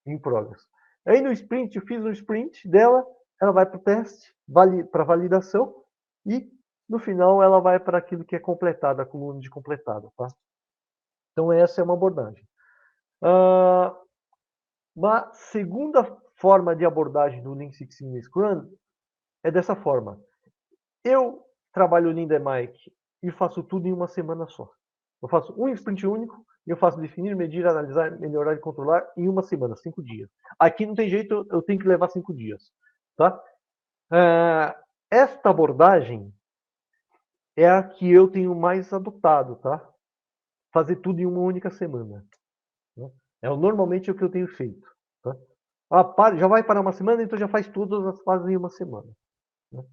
em progress. Aí no sprint, eu fiz um sprint dela, ela vai para o teste, para validação, e no final ela vai para aquilo que é completado, a coluna de completado, tá? Então essa é uma abordagem. Uma segunda forma de abordagem do Lean Six Sigma Scrum é dessa forma. Eu trabalho o Lean Dynamic e faço tudo em uma semana só. Eu faço um sprint único e eu faço definir, medir, analisar, melhorar e controlar em uma semana, 5 dias. Aqui não tem jeito, eu tenho que levar 5 dias. Tá? Esta abordagem é a que eu tenho mais adotado, tá? Fazer tudo em uma única semana. Né? Normalmente é o que eu tenho feito. Tá? Já vai para uma semana, então já faz todas as fases em uma semana. Né?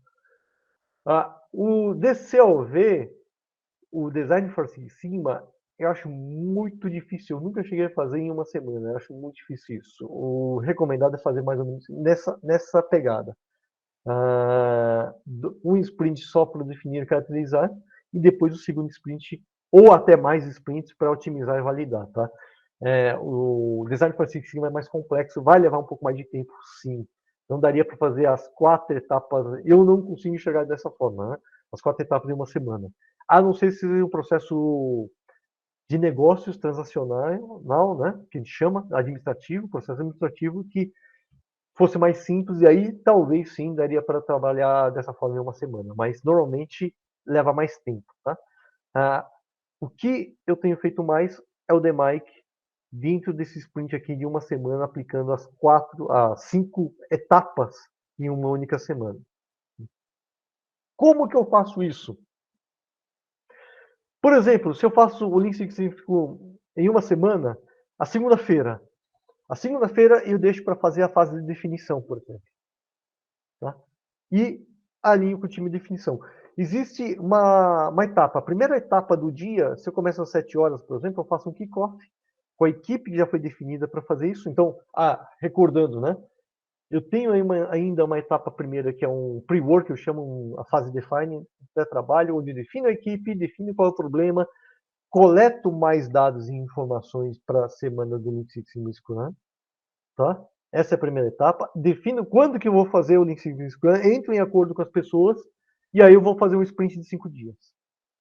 O DCOV, o Design for Six Sigma, eu acho muito difícil. Eu nunca cheguei a fazer em uma semana. Eu acho muito difícil isso. O recomendado é fazer mais ou menos nessa pegada. Um sprint só para definir e caracterizar, e depois o segundo sprint, ou até mais sprints para otimizar e validar. Tá? O Design for Six Sigma é mais complexo, vai levar um pouco mais de tempo, sim. Não daria para fazer as 4 etapas. Eu não consigo enxergar dessa forma, né? As 4 etapas em uma semana. A não ser se o processo de negócios transacional, né? Que a gente chama administrativo, processo administrativo, que fosse mais simples, e aí talvez sim daria para trabalhar dessa forma em uma semana. Mas normalmente leva mais tempo, tá? O que eu tenho feito mais é o DMAIC dentro desse sprint aqui de uma semana, aplicando as 5 etapas em uma única semana. Como que eu faço isso? Por exemplo, se eu faço o Lean Six Sigma em uma semana, a segunda-feira eu deixo para fazer a fase de definição, por exemplo. Tá? E alinho com o time de definição. Existe uma etapa. A primeira etapa do dia, se eu começo às 7 horas, por exemplo, eu faço um kickoff com a equipe que já foi definida para fazer isso. Então, recordando, né? Eu tenho ainda uma etapa primeira que é um pre-work, eu chamo a fase define, pré-trabalho, onde defino a equipe, defino qual é o problema, coleto mais dados e informações para a semana do Lean Six Sigma Scrum, tá? Essa é a primeira etapa. Defino quando que eu vou fazer o Lean Six Sigma Scrum, entro em acordo com as pessoas, e aí eu vou fazer um sprint de 5 dias.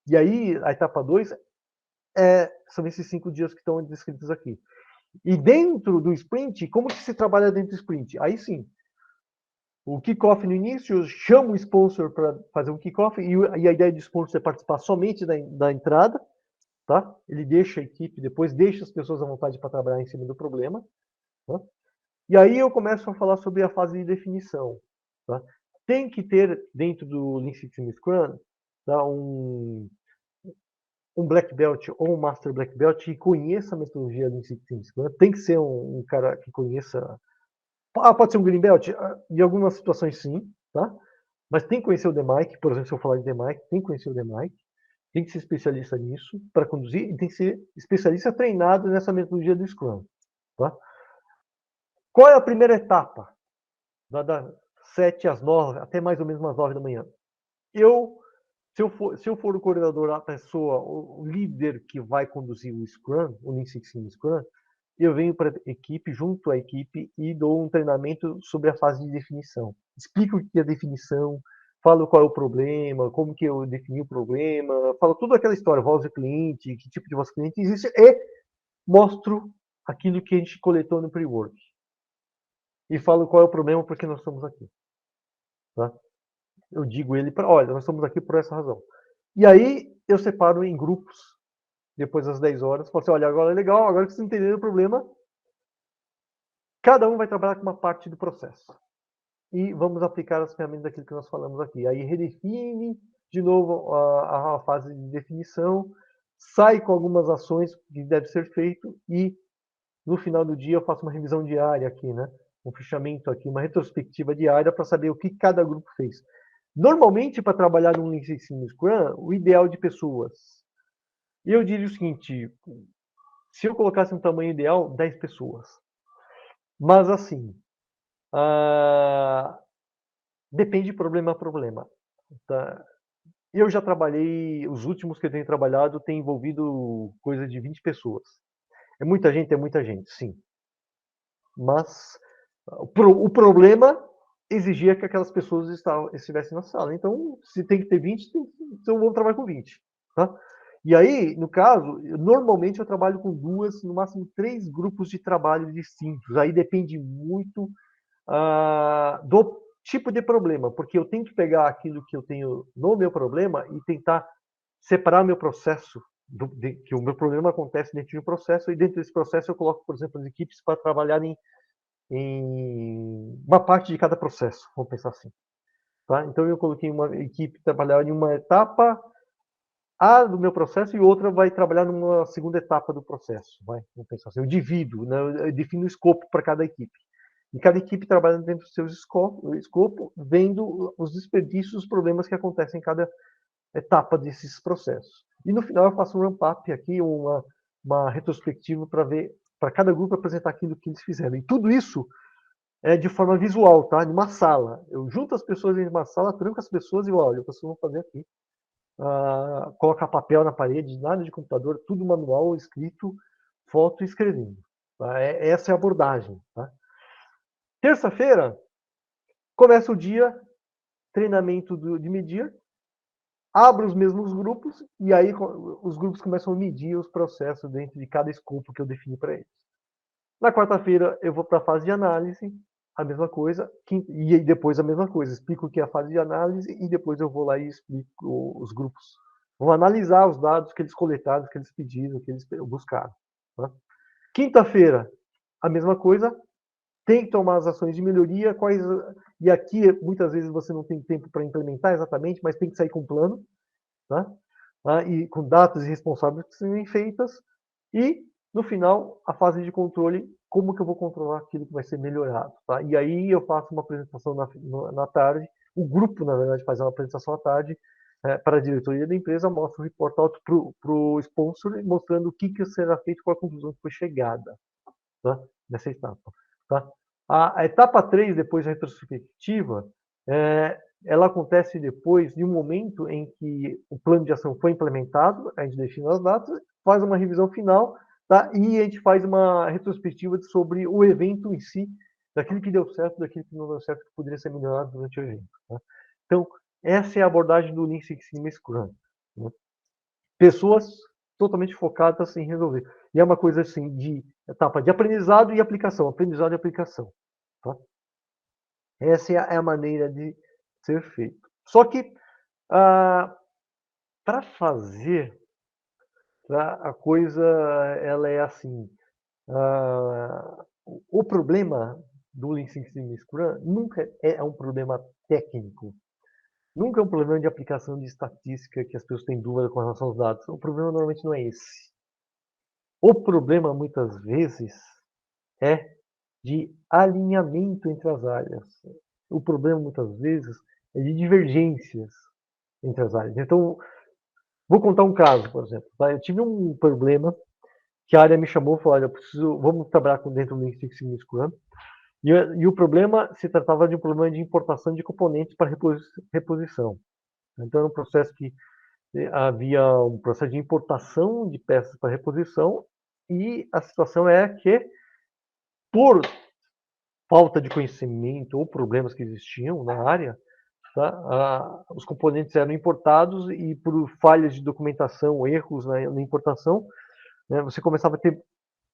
E aí, a etapa 2 são esses 5 dias que estão descritos aqui. E dentro do sprint, como que se trabalha dentro do sprint? Aí sim, o kickoff no início, eu chamo o sponsor para fazer um kickoff, e a ideia do sponsor é participar somente da entrada, tá? Ele deixa a equipe, depois deixa as pessoas à vontade para trabalhar em cima do problema. Tá? E aí eu começo a falar sobre a fase de definição. Tá? Tem que ter, dentro do Lean Six Sigma Scrum, tá, um Black Belt ou um Master Black Belt que conheça a metodologia Lean Six Sigma Scrum. Tem que ser um cara que conheça. Pode ser um Green Belt? Em algumas situações sim, tá? Mas tem que conhecer o DMAIC, por exemplo, se eu falar de DMAIC, tem que conhecer o DMAIC, tem que ser especialista nisso para conduzir e tem que ser especialista treinado nessa metodologia do Scrum. Tá? Qual é a primeira etapa? Das 7 às 9, até mais ou menos umas 9 da manhã. Se eu for o coordenador, a pessoa, o líder que vai conduzir o Scrum, o Lean Six Sigma Scrum, eu venho para a equipe, junto à equipe, e dou um treinamento sobre a fase de definição. Explico o que é definição, falo qual é o problema, como que eu defini o problema, falo toda aquela história, voz do cliente, que tipo de voz do cliente existe, e mostro aquilo que a gente coletou no pre-work. E falo qual é o problema, porque nós estamos aqui. Tá? Eu digo ele para, olha, nós estamos aqui por essa razão. E aí eu separo em grupos, depois das 10 horas, falo assim, olha, agora é legal, agora que vocês entenderam o problema, cada um vai trabalhar com uma parte do processo. E vamos aplicar as ferramentas daquilo que nós falamos aqui. Aí redefine de novo a fase de definição, sai com algumas ações que deve ser feito e no final do dia eu faço uma revisão diária aqui, né? um fechamento aqui, uma retrospectiva diária para saber o que cada grupo fez. Normalmente, para trabalhar no Lean Six Sigma Scrum, o ideal de pessoas. E eu diria o seguinte, se eu colocasse um tamanho ideal, 10 pessoas. Mas assim, depende de problema a problema. Tá? Eu já trabalhei, os últimos que eu tenho trabalhado tem envolvido coisa de 20 pessoas. É muita gente, sim. Mas o problema exigia que aquelas pessoas estivessem na sala. Então, se tem que ter 20, então vamos trabalhar com 20. Tá? E aí, no caso, normalmente eu trabalho com 2, no máximo 3 grupos de trabalho distintos. Aí depende muito do tipo de problema, porque eu tenho que pegar aquilo que eu tenho no meu problema e tentar separar meu processo, que o meu problema acontece dentro de um processo, e dentro desse processo eu coloco, por exemplo, as equipes para trabalhar em uma parte de cada processo, vamos pensar assim. Tá? Então eu coloquei uma equipe trabalhar em uma etapa A do meu processo e outra vai trabalhar numa segunda etapa do processo. Vamos pensar assim. Eu divido, né? Eu defino o escopo para cada equipe. E cada equipe trabalha dentro do seu escopo, vendo os desperdícios, os problemas que acontecem em cada etapa desses processos. E no final eu faço um ramp-up aqui, uma retrospectiva para ver, para cada grupo apresentar aquilo que eles fizeram. E tudo isso é de forma visual, tá? Numa sala. Eu junto as pessoas em uma sala, tranco as pessoas e olha, vocês vão fazer aqui. Colocar papel na parede, nada de computador, tudo manual, escrito, foto e escrevendo. Tá? Essa é a abordagem. Tá? Terça-feira, começa o dia, treinamento de medir, abro os mesmos grupos e aí os grupos começam a medir os processos dentro de cada escopo que eu defini para eles. Na quarta-feira, eu vou para a fase de análise, a mesma coisa, e depois a mesma coisa. Explico o que é a fase de análise e depois eu vou lá e explico os grupos. Vão analisar os dados que eles coletaram, que eles pediram, que eles buscaram. Tá? Quinta-feira, a mesma coisa, tem que tomar as ações de melhoria, e aqui muitas vezes você não tem tempo para implementar exatamente, mas tem que sair com um plano, tá? E com datas e responsáveis que serem feitas, e no final a fase de controle, como que eu vou controlar aquilo que vai ser melhorado, tá? E aí eu faço uma apresentação na tarde, o grupo na verdade faz uma apresentação à tarde para a diretoria da empresa, mostra o report out para o sponsor, mostrando o que será feito, qual a conclusão que foi chegada, tá? Nessa etapa. Tá? A etapa 3, depois da retrospectiva, ela acontece depois de um momento em que o plano de ação foi implementado, a gente define as datas, faz uma revisão final, tá? E a gente faz uma retrospectiva sobre o evento em si, daquilo que deu certo, daquilo que não deu certo, que poderia ser melhorado durante o evento. Tá? Então, essa é a abordagem do Lean Six Sigma Scrum. Né? Pessoas totalmente focadas em resolver. E é uma coisa assim de etapa de aprendizado e aplicação, aprendizado e aplicação. Tá? Essa é a maneira de ser feito. Só que para fazer, a coisa ela é assim. O problema do Lean Six Sigma Scrum nunca é um problema técnico. Nunca é um problema de aplicação de estatística que as pessoas têm dúvida com relação aos dados. O problema normalmente não é esse. O problema, muitas vezes, é de alinhamento entre as áreas. O problema, muitas vezes, é de divergências entre as áreas. Então, vou contar um caso, por exemplo. Tá? Eu tive um problema que a área me chamou e falou, olha, vamos trabalhar dentro do Lean Six Sigma Scrum. E o problema se tratava de um problema de importação de componentes para reposição. Então, era um processo que havia um processo de importação de peças para reposição e a situação é que, por falta de conhecimento ou problemas que existiam na área, tá? Os componentes eram importados e por falhas de documentação, erros na importação, né, você começava a ter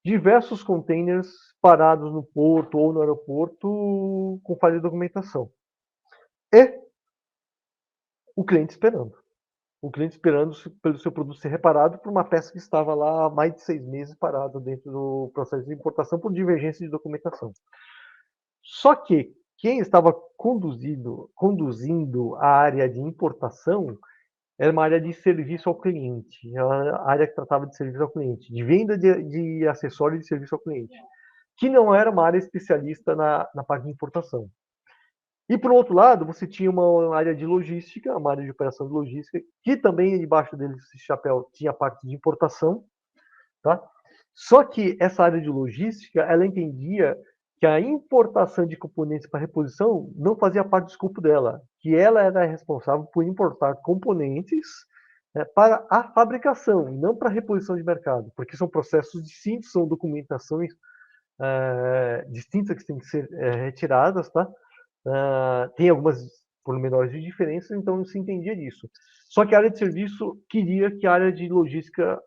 diversos containers parados no porto ou no aeroporto com falha de documentação. E o cliente esperando. O cliente esperando pelo seu produto ser reparado por uma peça que estava lá há mais de 6 meses parada dentro do processo de importação por divergência de documentação. Só que quem estava conduzindo a área de importação era uma área de serviço ao cliente, a área que tratava de serviço ao cliente, de venda de acessórios de serviço ao cliente. que não era uma área especialista na parte de importação. E, por outro lado, você tinha uma área de logística, uma área de operação de logística, que também, debaixo desse chapéu, tinha a parte de importação, tá? Só que essa área de logística, ela entendia que a importação de componentes para reposição não fazia parte do escopo dela, que ela era responsável por importar componentes, né, para a fabricação, e não para a reposição de mercado, porque são processos distintos, são documentações distintas que têm que ser retiradas, tá? Tem algumas pormenores de diferença, então não se entendia disso. Só que a área de serviço queria que a área de logística,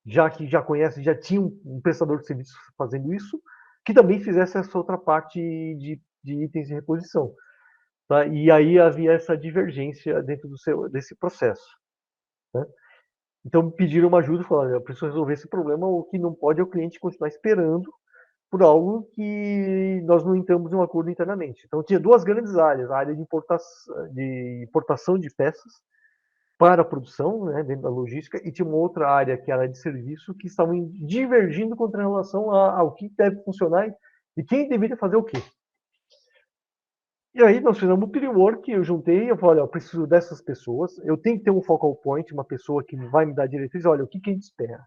já que já conhece, já tinha um prestador de serviço fazendo isso, que também fizesse essa outra parte de itens de reposição. Tá? E aí havia essa divergência dentro desse processo. Né? Então me pediram uma ajuda, falaram, eu preciso resolver esse problema, o que não pode é o cliente continuar esperando por algo que nós não entramos em um acordo internamente. Então tinha duas grandes áreas, a área de importação de peças para a produção, né, dentro da logística, e tinha uma outra área que era de serviço, que estavam divergindo contra relação ao que deve funcionar e quem deveria fazer o quê. E aí nós fizemos um pre-work, eu juntei, eu falei, olha, eu preciso dessas pessoas, eu tenho que ter um focal point, uma pessoa que vai me dar diretriz, olha, o que a gente espera?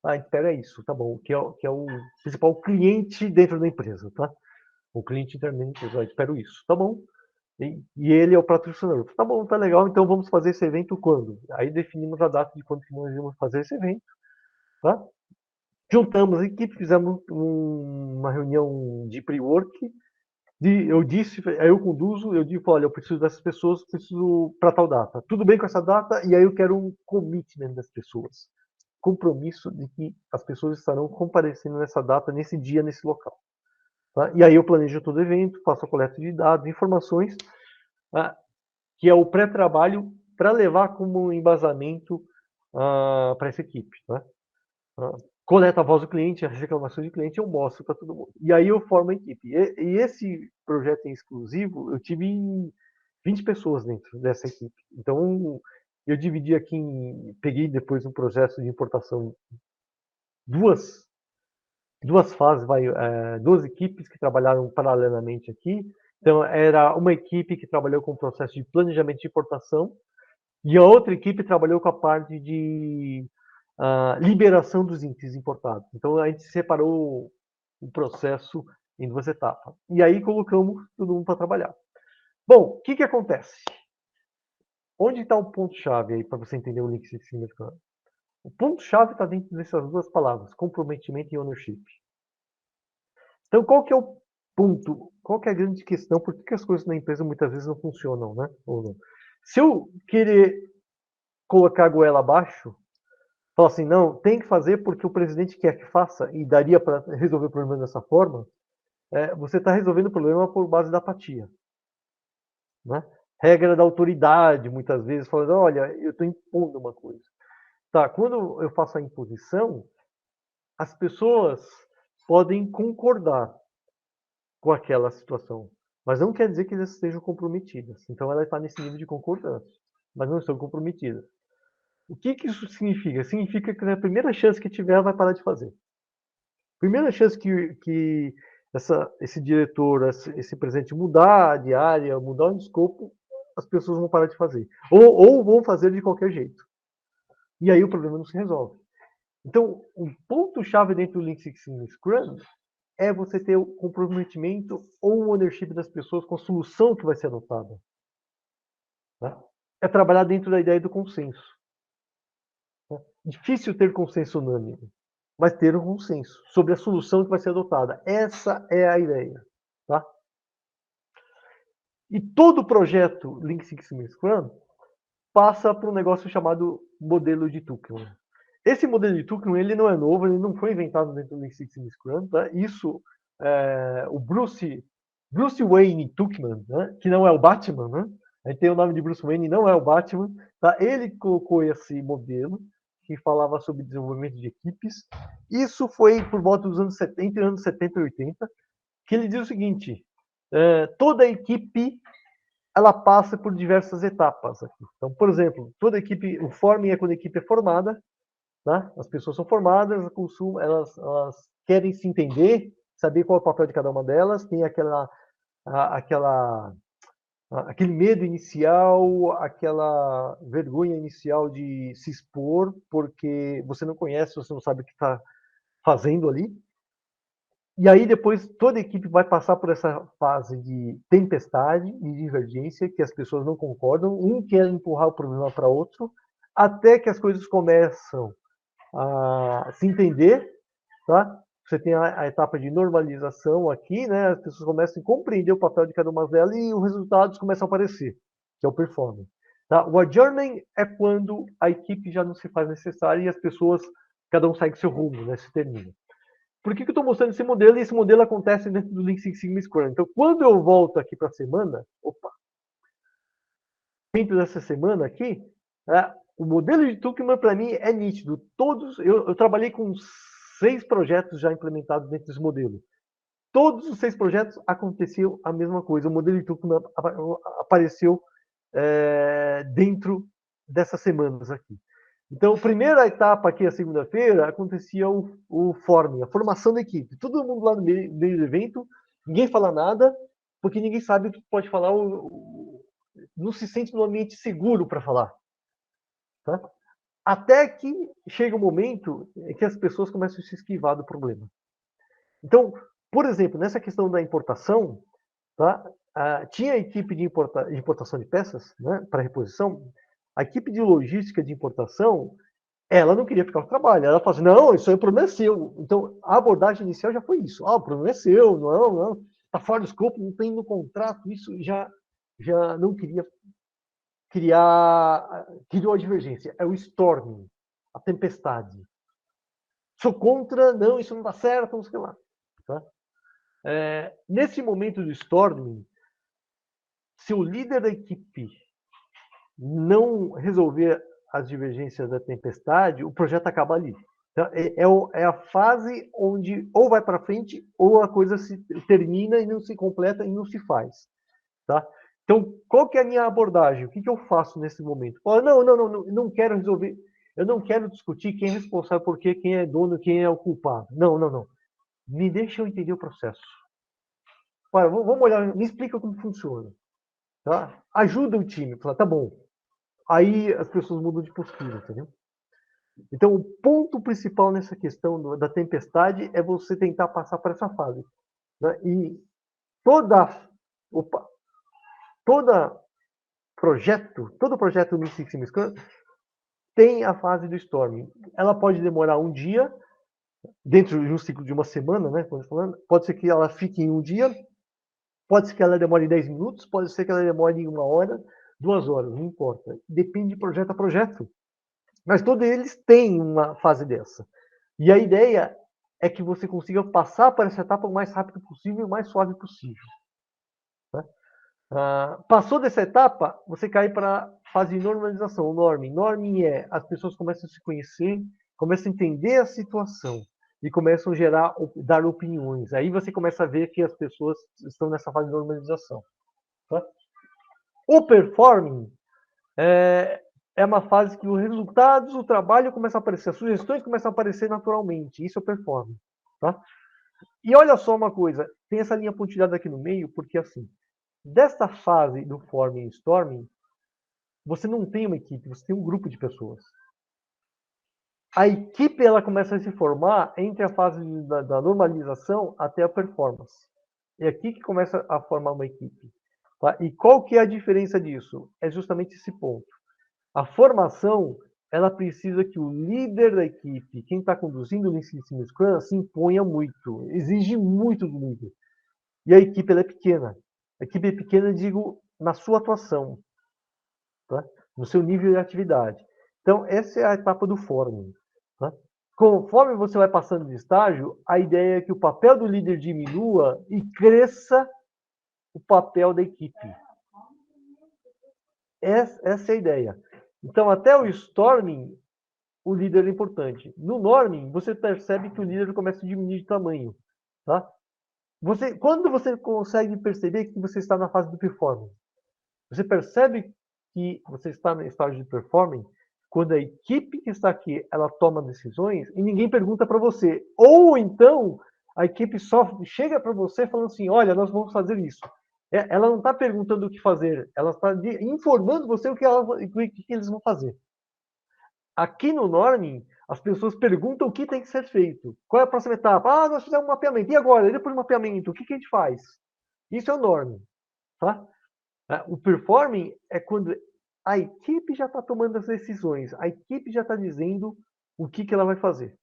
A gente espera isso, tá bom, que é o principal cliente dentro da empresa, tá? O cliente interno, eu espero isso, tá bom? E ele é o patrocinador. Tá bom, tá legal, então vamos fazer esse evento quando? Aí definimos a data de quando que nós íamos fazer esse evento, tá? Juntamos a equipe, fizemos uma reunião de pre-work, eu disse, aí eu conduzo, eu digo, olha, eu preciso dessas pessoas, preciso para tal data. Tudo bem com essa data? E aí eu quero um commitment das pessoas. Compromisso de que as pessoas estarão comparecendo nessa data, nesse dia, nesse local. Tá? E aí eu planejo todo o evento, faço a coleta de dados, informações, tá? Que é o pré-trabalho para levar como embasamento para essa equipe. Tá? Coleta a voz do cliente, as reclamações do cliente, eu mostro para todo mundo. E aí eu formo a equipe. E esse projeto em exclusivo, eu tive 20 pessoas dentro dessa equipe. Então, eu dividi aqui, peguei depois um processo de importação, duas fases, duas equipes que trabalharam paralelamente aqui. Então, era uma equipe que trabalhou com o processo de planejamento de importação e a outra equipe trabalhou com a parte de liberação dos itens importados. Então, a gente separou o processo em duas etapas. E aí colocamos todo mundo para trabalhar. Bom, o que acontece? Onde está o ponto-chave aí para você entender o Lean Six Sigma? O ponto-chave está dentro dessas duas palavras, comprometimento e ownership. Então, qual que é o ponto? Qual que é a grande questão? Por que as coisas na empresa muitas vezes não funcionam, né? Ou não? Se eu querer colocar a goela abaixo, falar assim, não, tem que fazer porque o presidente quer que faça e daria para resolver o problema dessa forma, você está resolvendo o problema por base da apatia. Né? Regra da autoridade, muitas vezes, falando, olha, eu estou impondo uma coisa. Tá, quando eu faço a imposição, as pessoas podem concordar com aquela situação, mas não quer dizer que elas estejam comprometidas. Então ela está nesse nível de concordância, mas não estão comprometidas. O que isso significa? Significa que na primeira chance que tiver, ela vai parar de fazer. Primeira chance que esse diretor, esse presidente mudar de área, mudar o escopo, as pessoas vão parar de fazer. Ou vão fazer de qualquer jeito. E aí o problema não se resolve. Então, o ponto-chave dentro do Lean Six Sigma Scrum é você ter o comprometimento ou o ownership das pessoas com a solução que vai ser adotada. Né? É trabalhar dentro da ideia do consenso. Né? Difícil ter consenso unânime, mas ter um consenso sobre a solução que vai ser adotada. Essa é a ideia. Tá? E todo projeto Lean Six Sigma Scrum passa por um negócio chamado modelo de Tuchman. Esse modelo de Tuchman, ele não é novo, ele não foi inventado dentro do Lean Six Sigma Scrum. Tá? Isso, o Bruce Wayne Tuchman, né? Que não é o Batman, né? A gente tem o nome de Bruce Wayne, não é o Batman. Tá? Ele colocou esse modelo que falava sobre desenvolvimento de equipes. Isso foi por volta dos anos 70, entre anos 70 e 80, que ele diz o seguinte, toda equipe ela passa por diversas etapas aqui. Então, por exemplo, toda equipe, o forming é quando a equipe é formada, tá? As pessoas são formadas, elas querem se entender, saber qual é o papel de cada uma delas, tem aquela aquele medo inicial, aquela vergonha inicial de se expor, porque você não conhece, você não sabe o que está fazendo ali. E aí depois toda a equipe vai passar por essa fase de tempestade e divergência, que as pessoas não concordam, um quer empurrar o problema para outro, até que as coisas começam a se entender, tá? Você tem a etapa de normalização aqui, né? As pessoas começam a compreender o papel de cada uma delas e os resultados começam a aparecer, que é o performance. Tá? O adjournment é quando a equipe já não se faz necessária e as pessoas, cada um segue seu rumo, né? Se termina. Por que eu estou mostrando esse modelo? E esse modelo acontece dentro do Lean Six Sigma Scrum. Então, quando eu volto aqui para a semana, dentro dessa semana aqui, o modelo de Tuckman para mim é nítido. Eu trabalhei com 6 projetos já implementados dentro desse modelo. Todos os 6 projetos aconteceu a mesma coisa. O modelo de Tuckman apareceu dentro dessas semanas aqui. Então, a primeira etapa aqui, a segunda-feira, acontecia o forming, a formação da equipe. Todo mundo lá no meio do evento, ninguém fala nada, porque ninguém sabe o que pode falar, não se sente num ambiente seguro para falar. Tá? Até que chega um momento em que as pessoas começam a se esquivar do problema. Então, por exemplo, nessa questão da importação, tá? Tinha a equipe de importação de peças, né, para reposição. A equipe de logística de importação, ela não queria ficar no trabalho. Ela falou assim, não, isso aí é um problema seu. Então, a abordagem inicial já foi isso. O problema é seu, não. Está fora do escopo, não tem no contrato. Isso já não queria criou a divergência. É o storming, a tempestade. Sou contra, não, isso não dá certo, não sei lá. Tá? Nesse momento do storming, se o líder da equipe não resolver as divergências da tempestade, o projeto acaba ali. Então, é a fase onde ou vai para frente ou a coisa se termina e não se completa e não se faz. Tá? Então, qual que é a minha abordagem? O que eu faço nesse momento? Não quero resolver, eu não quero discutir quem é responsável por quê, quem é dono, quem é o culpado. Não. Me deixa eu entender o processo. Olha, vamos olhar, me explica como funciona. Tá? Ajuda o time. Fala, tá bom. Aí as pessoas mudam de postura, entendeu? Então, o ponto principal nessa questão da tempestade é você tentar passar por essa fase. Né? E opa, toda todo projeto no Six Sigma Scrum tem a fase do storming. Ela pode demorar um dia, dentro de um ciclo de uma semana, né? Pode ser que ela fique em um dia, pode ser que ela demore 10 minutos, pode ser que ela demore 1 hora, 2 horas, não importa. Depende de projeto a projeto. Mas todos eles têm uma fase dessa. E a ideia é que você consiga passar por essa etapa o mais rápido possível e o mais suave possível. Né? Passou dessa etapa, você cai para a fase de normalização, o norming. Norming é as pessoas começam a se conhecer, começam a entender a situação e começam a dar opiniões. Aí você começa a ver que as pessoas estão nessa fase de normalização. Tá? O performing é uma fase que os resultados do trabalho começam a aparecer, as sugestões começam a aparecer naturalmente. Isso é o performing. Tá? E olha só uma coisa, tem essa linha pontilhada aqui no meio, porque assim, desta fase do forming e storming, você não tem uma equipe, você tem um grupo de pessoas. A equipe ela começa a se formar entre a fase da normalização até a performance. É aqui que começa a formar uma equipe. Tá? E qual que é a diferença disso? É justamente esse ponto. A formação, ela precisa que o líder da equipe, quem está conduzindo o Lean Six Sigma Scrum, se imponha muito, exige muito do líder. E a equipe ela é pequena. A equipe é pequena, digo, na sua atuação, tá? No seu nível de atividade. Então, essa é a etapa do forming. Tá? Conforme você vai passando de estágio, a ideia é que o papel do líder diminua e cresça o papel da equipe. Essa é a ideia. Então, até o storming, o líder é importante. No norming, você percebe que o líder começa a diminuir de tamanho. Tá? Quando você consegue perceber que você está na fase do performance, você percebe que você está no estágio de performance, quando a equipe que está aqui, ela toma decisões e ninguém pergunta para você. Ou então, a equipe só chega para você falando assim, olha, nós vamos fazer isso. Ela não está perguntando o que fazer, ela está informando você o que eles vão fazer. Aqui no Norming, as pessoas perguntam o que tem que ser feito. Qual é a próxima etapa? Ah, nós fizemos um mapeamento. E agora? E depois do mapeamento, o que a gente faz? Isso é o Norming. Tá? O Performing é quando a equipe já está tomando as decisões, a equipe já está dizendo o que ela vai fazer.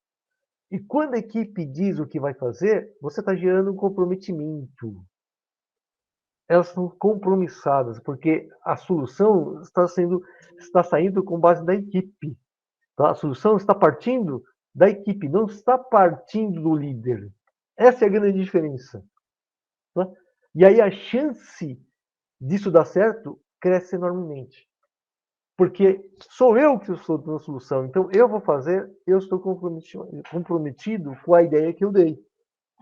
E quando a equipe diz o que vai fazer, você está gerando um comprometimento. Elas estão compromissadas, porque a solução está saindo com base da equipe. Tá? A solução está partindo da equipe, não está partindo do líder. Essa é a grande diferença. Tá? E aí a chance disso dar certo cresce enormemente. Porque sou eu que estou dando a solução. Então, eu vou fazer, eu estou comprometido com a ideia que eu dei.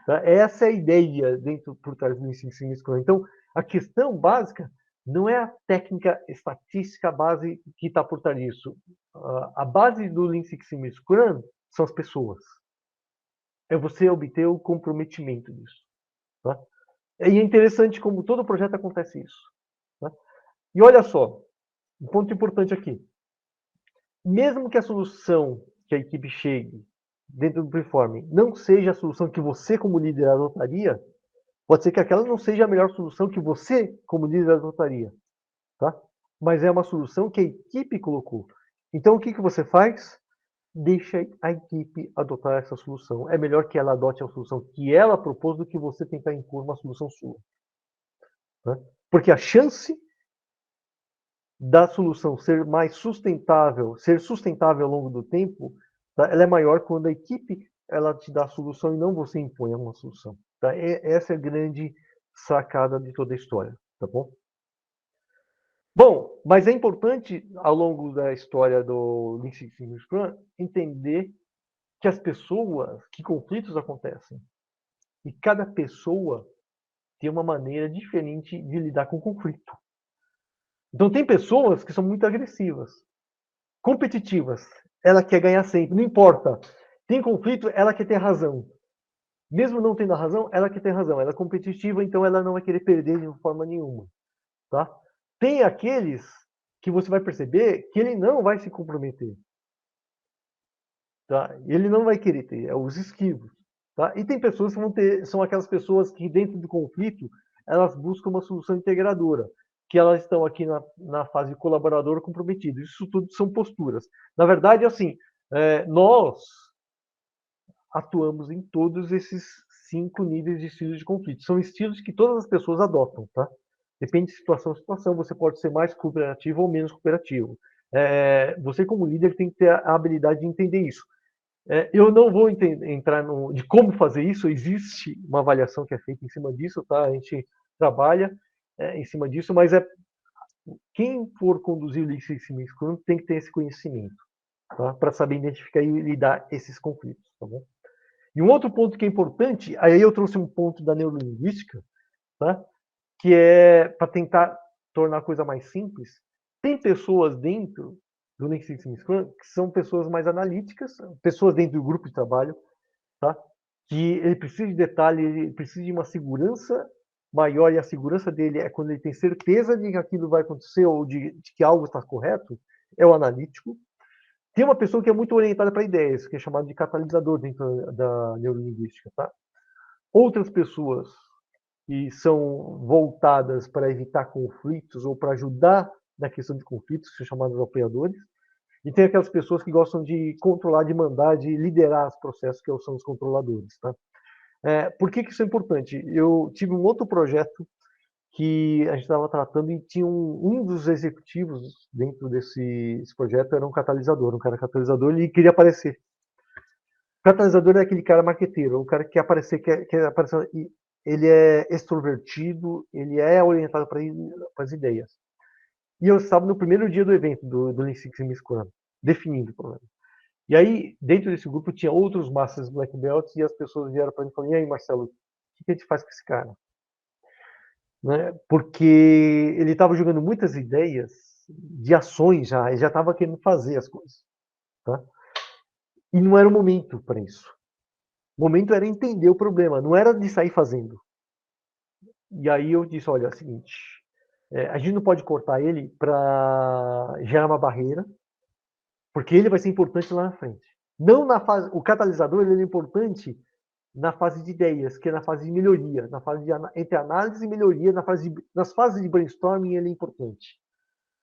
Tá? Essa é a ideia dentro por trás do Lean Six Sigma Scrum. Então, a questão básica não é a técnica estatística base que está por trás disso. A base do Lean Six Sigma Scrum são as pessoas. É você obter o comprometimento disso. Tá? E é interessante como todo projeto acontece isso. Tá? E olha só, um ponto importante aqui. Mesmo que a solução que a equipe chegue dentro do Performing não seja a solução que você, como líder, adotaria, pode ser que aquela não seja a melhor solução que você, como líder, adotaria. Tá? Mas é uma solução que a equipe colocou. Então, o que você faz? Deixa a equipe adotar essa solução. É melhor que ela adote a solução que ela propôs do que você tentar impor uma solução sua. Tá? Porque a chance da solução ser mais sustentável, ser sustentável ao longo do tempo, tá? Ela é maior quando a equipe ela te dá a solução e não você impõe uma solução. Tá? Essa é a grande sacada de toda a história, tá bom? Bom, mas é importante, ao longo da história do Lean Six Sigma Scrum, entender que as pessoas, que conflitos acontecem. E cada pessoa tem uma maneira diferente de lidar com o conflito. Então, tem pessoas que são muito agressivas, competitivas. Ela quer ganhar sempre, não importa. Tem conflito, ela quer ter razão. Mesmo não tendo a razão, ela quer ter razão. Ela é competitiva, então ela não vai querer perder de forma nenhuma. Tá? Tem aqueles que você vai perceber que ele não vai se comprometer. Tá? Ele não vai querer ter, é os esquivos. Tá? E tem pessoas que vão ter, são aquelas pessoas que dentro do conflito, elas buscam uma solução integradora, que elas estão aqui na fase de colaborador comprometido. Isso tudo são posturas. Na verdade, assim, nós atuamos em todos esses 5 níveis de estilos de conflito. São estilos que todas as pessoas adotam, tá? Depende de situação a situação, você pode ser mais cooperativo ou menos cooperativo. Você, como líder, tem que ter a habilidade de entender isso. Eu não vou entrar de como fazer isso, existe uma avaliação que é feita em cima disso, tá? A gente trabalha em cima disso, mas quem for conduzir o Lean Six Sigma Scrum tem que ter esse conhecimento, tá? Para saber identificar e lidar esses conflitos, tá bom? E um outro ponto que é importante, aí eu trouxe um ponto da neurolinguística, tá? Que é para tentar tornar a coisa mais simples. Tem pessoas dentro do Lean Six Sigma Scrum que são pessoas mais analíticas, pessoas dentro do grupo de trabalho, tá? Que ele precisa de detalhe, ele precisa de uma segurança maior, e a segurança dele é quando ele tem certeza de que aquilo vai acontecer ou de que algo está correto, é o analítico. Tem uma pessoa que é muito orientada para ideias, que é chamado de catalisador dentro da neurolinguística, tá? Outras pessoas que são voltadas para evitar conflitos ou para ajudar na questão de conflitos, que são chamados apoiadores. E tem aquelas pessoas que gostam de controlar, de mandar, de liderar os processos, que são os controladores. Tá? Por que isso é importante? Eu tive um outro projeto que a gente estava tratando e tinha um dos executivos dentro desse projeto era um catalisador. Um cara catalisador, ele queria aparecer. O catalisador é aquele cara marqueteiro, o cara que quer aparecer, quer aparecer. Ele é extrovertido, ele é orientado para as ideias. E eu estava no primeiro dia do evento do Lean Six Sigma Scrum, definindo o problema. E aí, dentro desse grupo, tinha outros Masters Black Belts e as pessoas vieram para mim e falaram, e aí, Marcelo, o que a gente faz com esse cara? Né? Porque ele estava jogando muitas ideias de ações já, ele já estava querendo fazer as coisas, tá? E não era o momento para isso. O momento era entender o problema, não era de sair fazendo. E aí eu disse, olha, é o seguinte, a gente não pode cortar ele para gerar uma barreira, porque ele vai ser importante lá na frente. Não na fase, o catalisador ele é importante na fase de ideias, que é na fase de melhoria, na fase de entre análise e melhoria, nas fases de brainstorming ele é importante.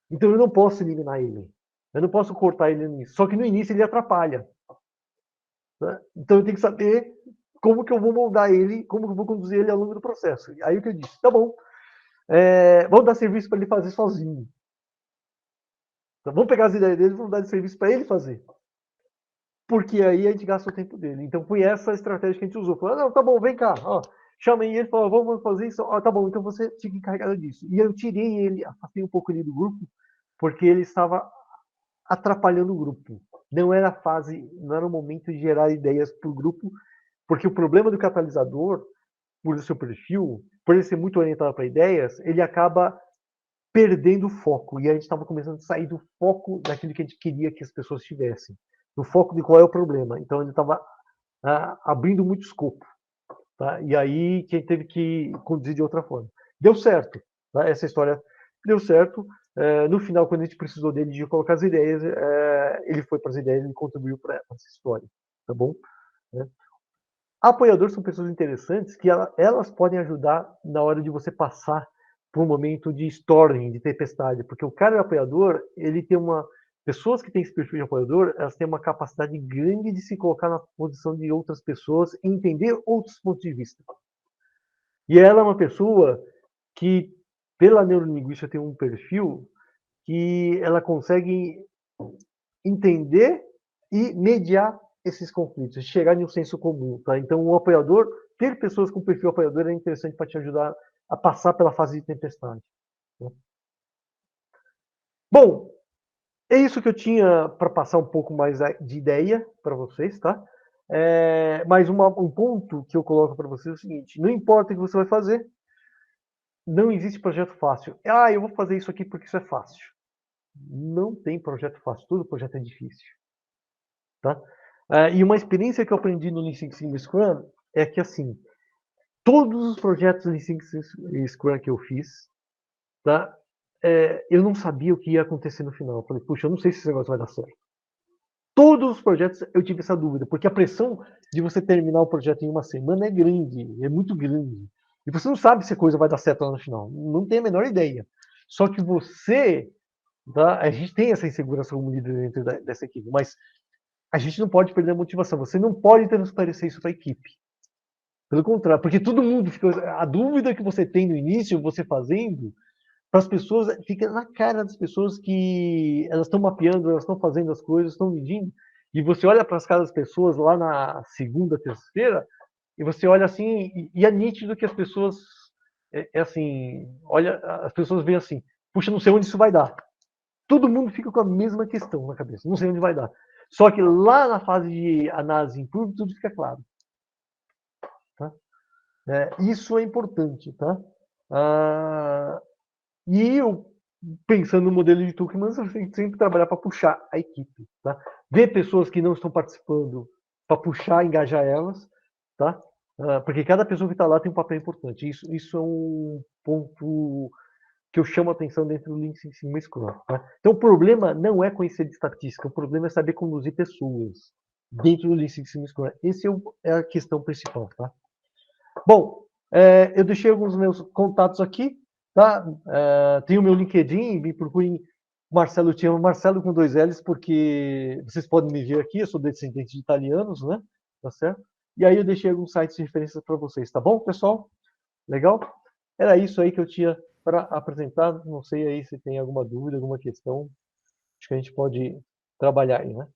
Então eu não posso eliminar ele. Eu não posso cortar ele no início. Só que no início ele atrapalha. Né? Então eu tenho que saber como que eu vou moldar ele, como que eu vou conduzir ele ao longo do processo. Aí o que eu disse, tá bom, vamos dar serviço para ele fazer sozinho. Então, vamos pegar as ideias dele e vamos dar de serviço para ele fazer. Porque aí a gente gasta o tempo dele. Então foi essa a estratégia que a gente usou. Falou, não, tá bom, vem cá, ó. Chamei ele, falou, vamos fazer isso. Ó, tá bom, então você fica encarregado disso. E eu tirei ele, afastei um pouco ele do grupo, porque ele estava atrapalhando o grupo. Não era a fase, não era o momento de gerar ideias para o grupo, porque o problema do catalisador, por seu perfil, por ele ser muito orientado para ideias, ele acaba perdendo o foco. E a gente estava começando a sair do foco daquilo que a gente queria que as pessoas tivessem. Do foco de qual é o problema. Então ele estava abrindo muito escopo. Tá? E aí que a gente teve que conduzir de outra forma. Deu certo. Tá? Essa história deu certo. No final, quando a gente precisou dele de colocar as ideias, ele foi para as ideias e contribuiu para essa história. Tá bom? Apoiadores são pessoas interessantes que elas podem ajudar na hora de você passar por um momento de storming, de tempestade, porque o cara apoiador, ele tem uma... Pessoas que têm esse perfil de apoiador, elas têm uma capacidade grande de se colocar na posição de outras pessoas e entender outros pontos de vista. E ela é uma pessoa que, pela neurolinguística, tem um perfil que ela consegue entender e mediar esses conflitos, chegar em um senso comum. Tá? Então, um apoiador, ter pessoas com perfil apoiador é interessante para te ajudar a passar pela fase de tempestade. Tá? Bom, é isso que eu tinha para passar um pouco mais de ideia para vocês, tá? Mas um ponto que eu coloco para vocês é o seguinte: não importa o que você vai fazer, não existe projeto fácil. Eu vou fazer isso aqui porque isso é fácil. Não tem projeto fácil, todo projeto é difícil. Tá? E uma experiência que eu aprendi no Lean Six Sigma Scrum é que, assim, todos os projetos Lean Six Sigma Scrum que eu fiz, tá? Eu não sabia o que ia acontecer no final. Eu falei, puxa, eu não sei se esse negócio vai dar certo. Todos os projetos eu tive essa dúvida, porque a pressão de você terminar o projeto em uma semana é grande, é muito grande. E você não sabe se a coisa vai dar certo lá no final. Não tem a menor ideia. Só que você, tá? A gente tem essa insegurança como líder dentro dessa equipe, mas a gente não pode perder a motivação. Você não pode transparecer isso para a equipe. Pelo contrário, porque todo mundo fica. A dúvida que você tem no início, você fazendo, para as pessoas, fica na cara das pessoas que elas estão mapeando, elas estão fazendo as coisas, estão medindo, e você olha para as caras das pessoas lá na segunda, terça-feira, e você olha assim, e é nítido que as pessoas, assim, olha, as pessoas veem assim, puxa, não sei onde isso vai dar. Todo mundo fica com a mesma questão na cabeça, não sei onde vai dar. Só que lá na fase de análise em público, tudo fica claro. Tá? Isso é importante. Tá? E eu, pensando no modelo de Tuchman, eu tenho que sempre trabalhar para puxar a equipe. Tá? Ver pessoas que não estão participando para puxar, engajar elas. Tá? Porque cada pessoa que está lá tem um papel importante. Isso é um ponto que eu chamo a atenção dentro do Lean Six Sigma Scrum. Tá? Então, o problema não é conhecer de estatística, o problema é saber conduzir pessoas dentro do Lean Six Sigma Scrum. Essa é a questão principal. Tá? Bom, eu deixei alguns meus contatos aqui. Tá? Tem o meu LinkedIn, me procurem Marcelo Tiamo, Marcelo com 2 L's, porque vocês podem me ver aqui, eu sou descendente de italianos, né? Tá certo? E aí eu deixei alguns sites de referência para vocês, tá bom, pessoal? Legal? Era isso aí que eu tinha para apresentar. Não sei aí se tem alguma dúvida, alguma questão. Acho que a gente pode trabalhar aí, né?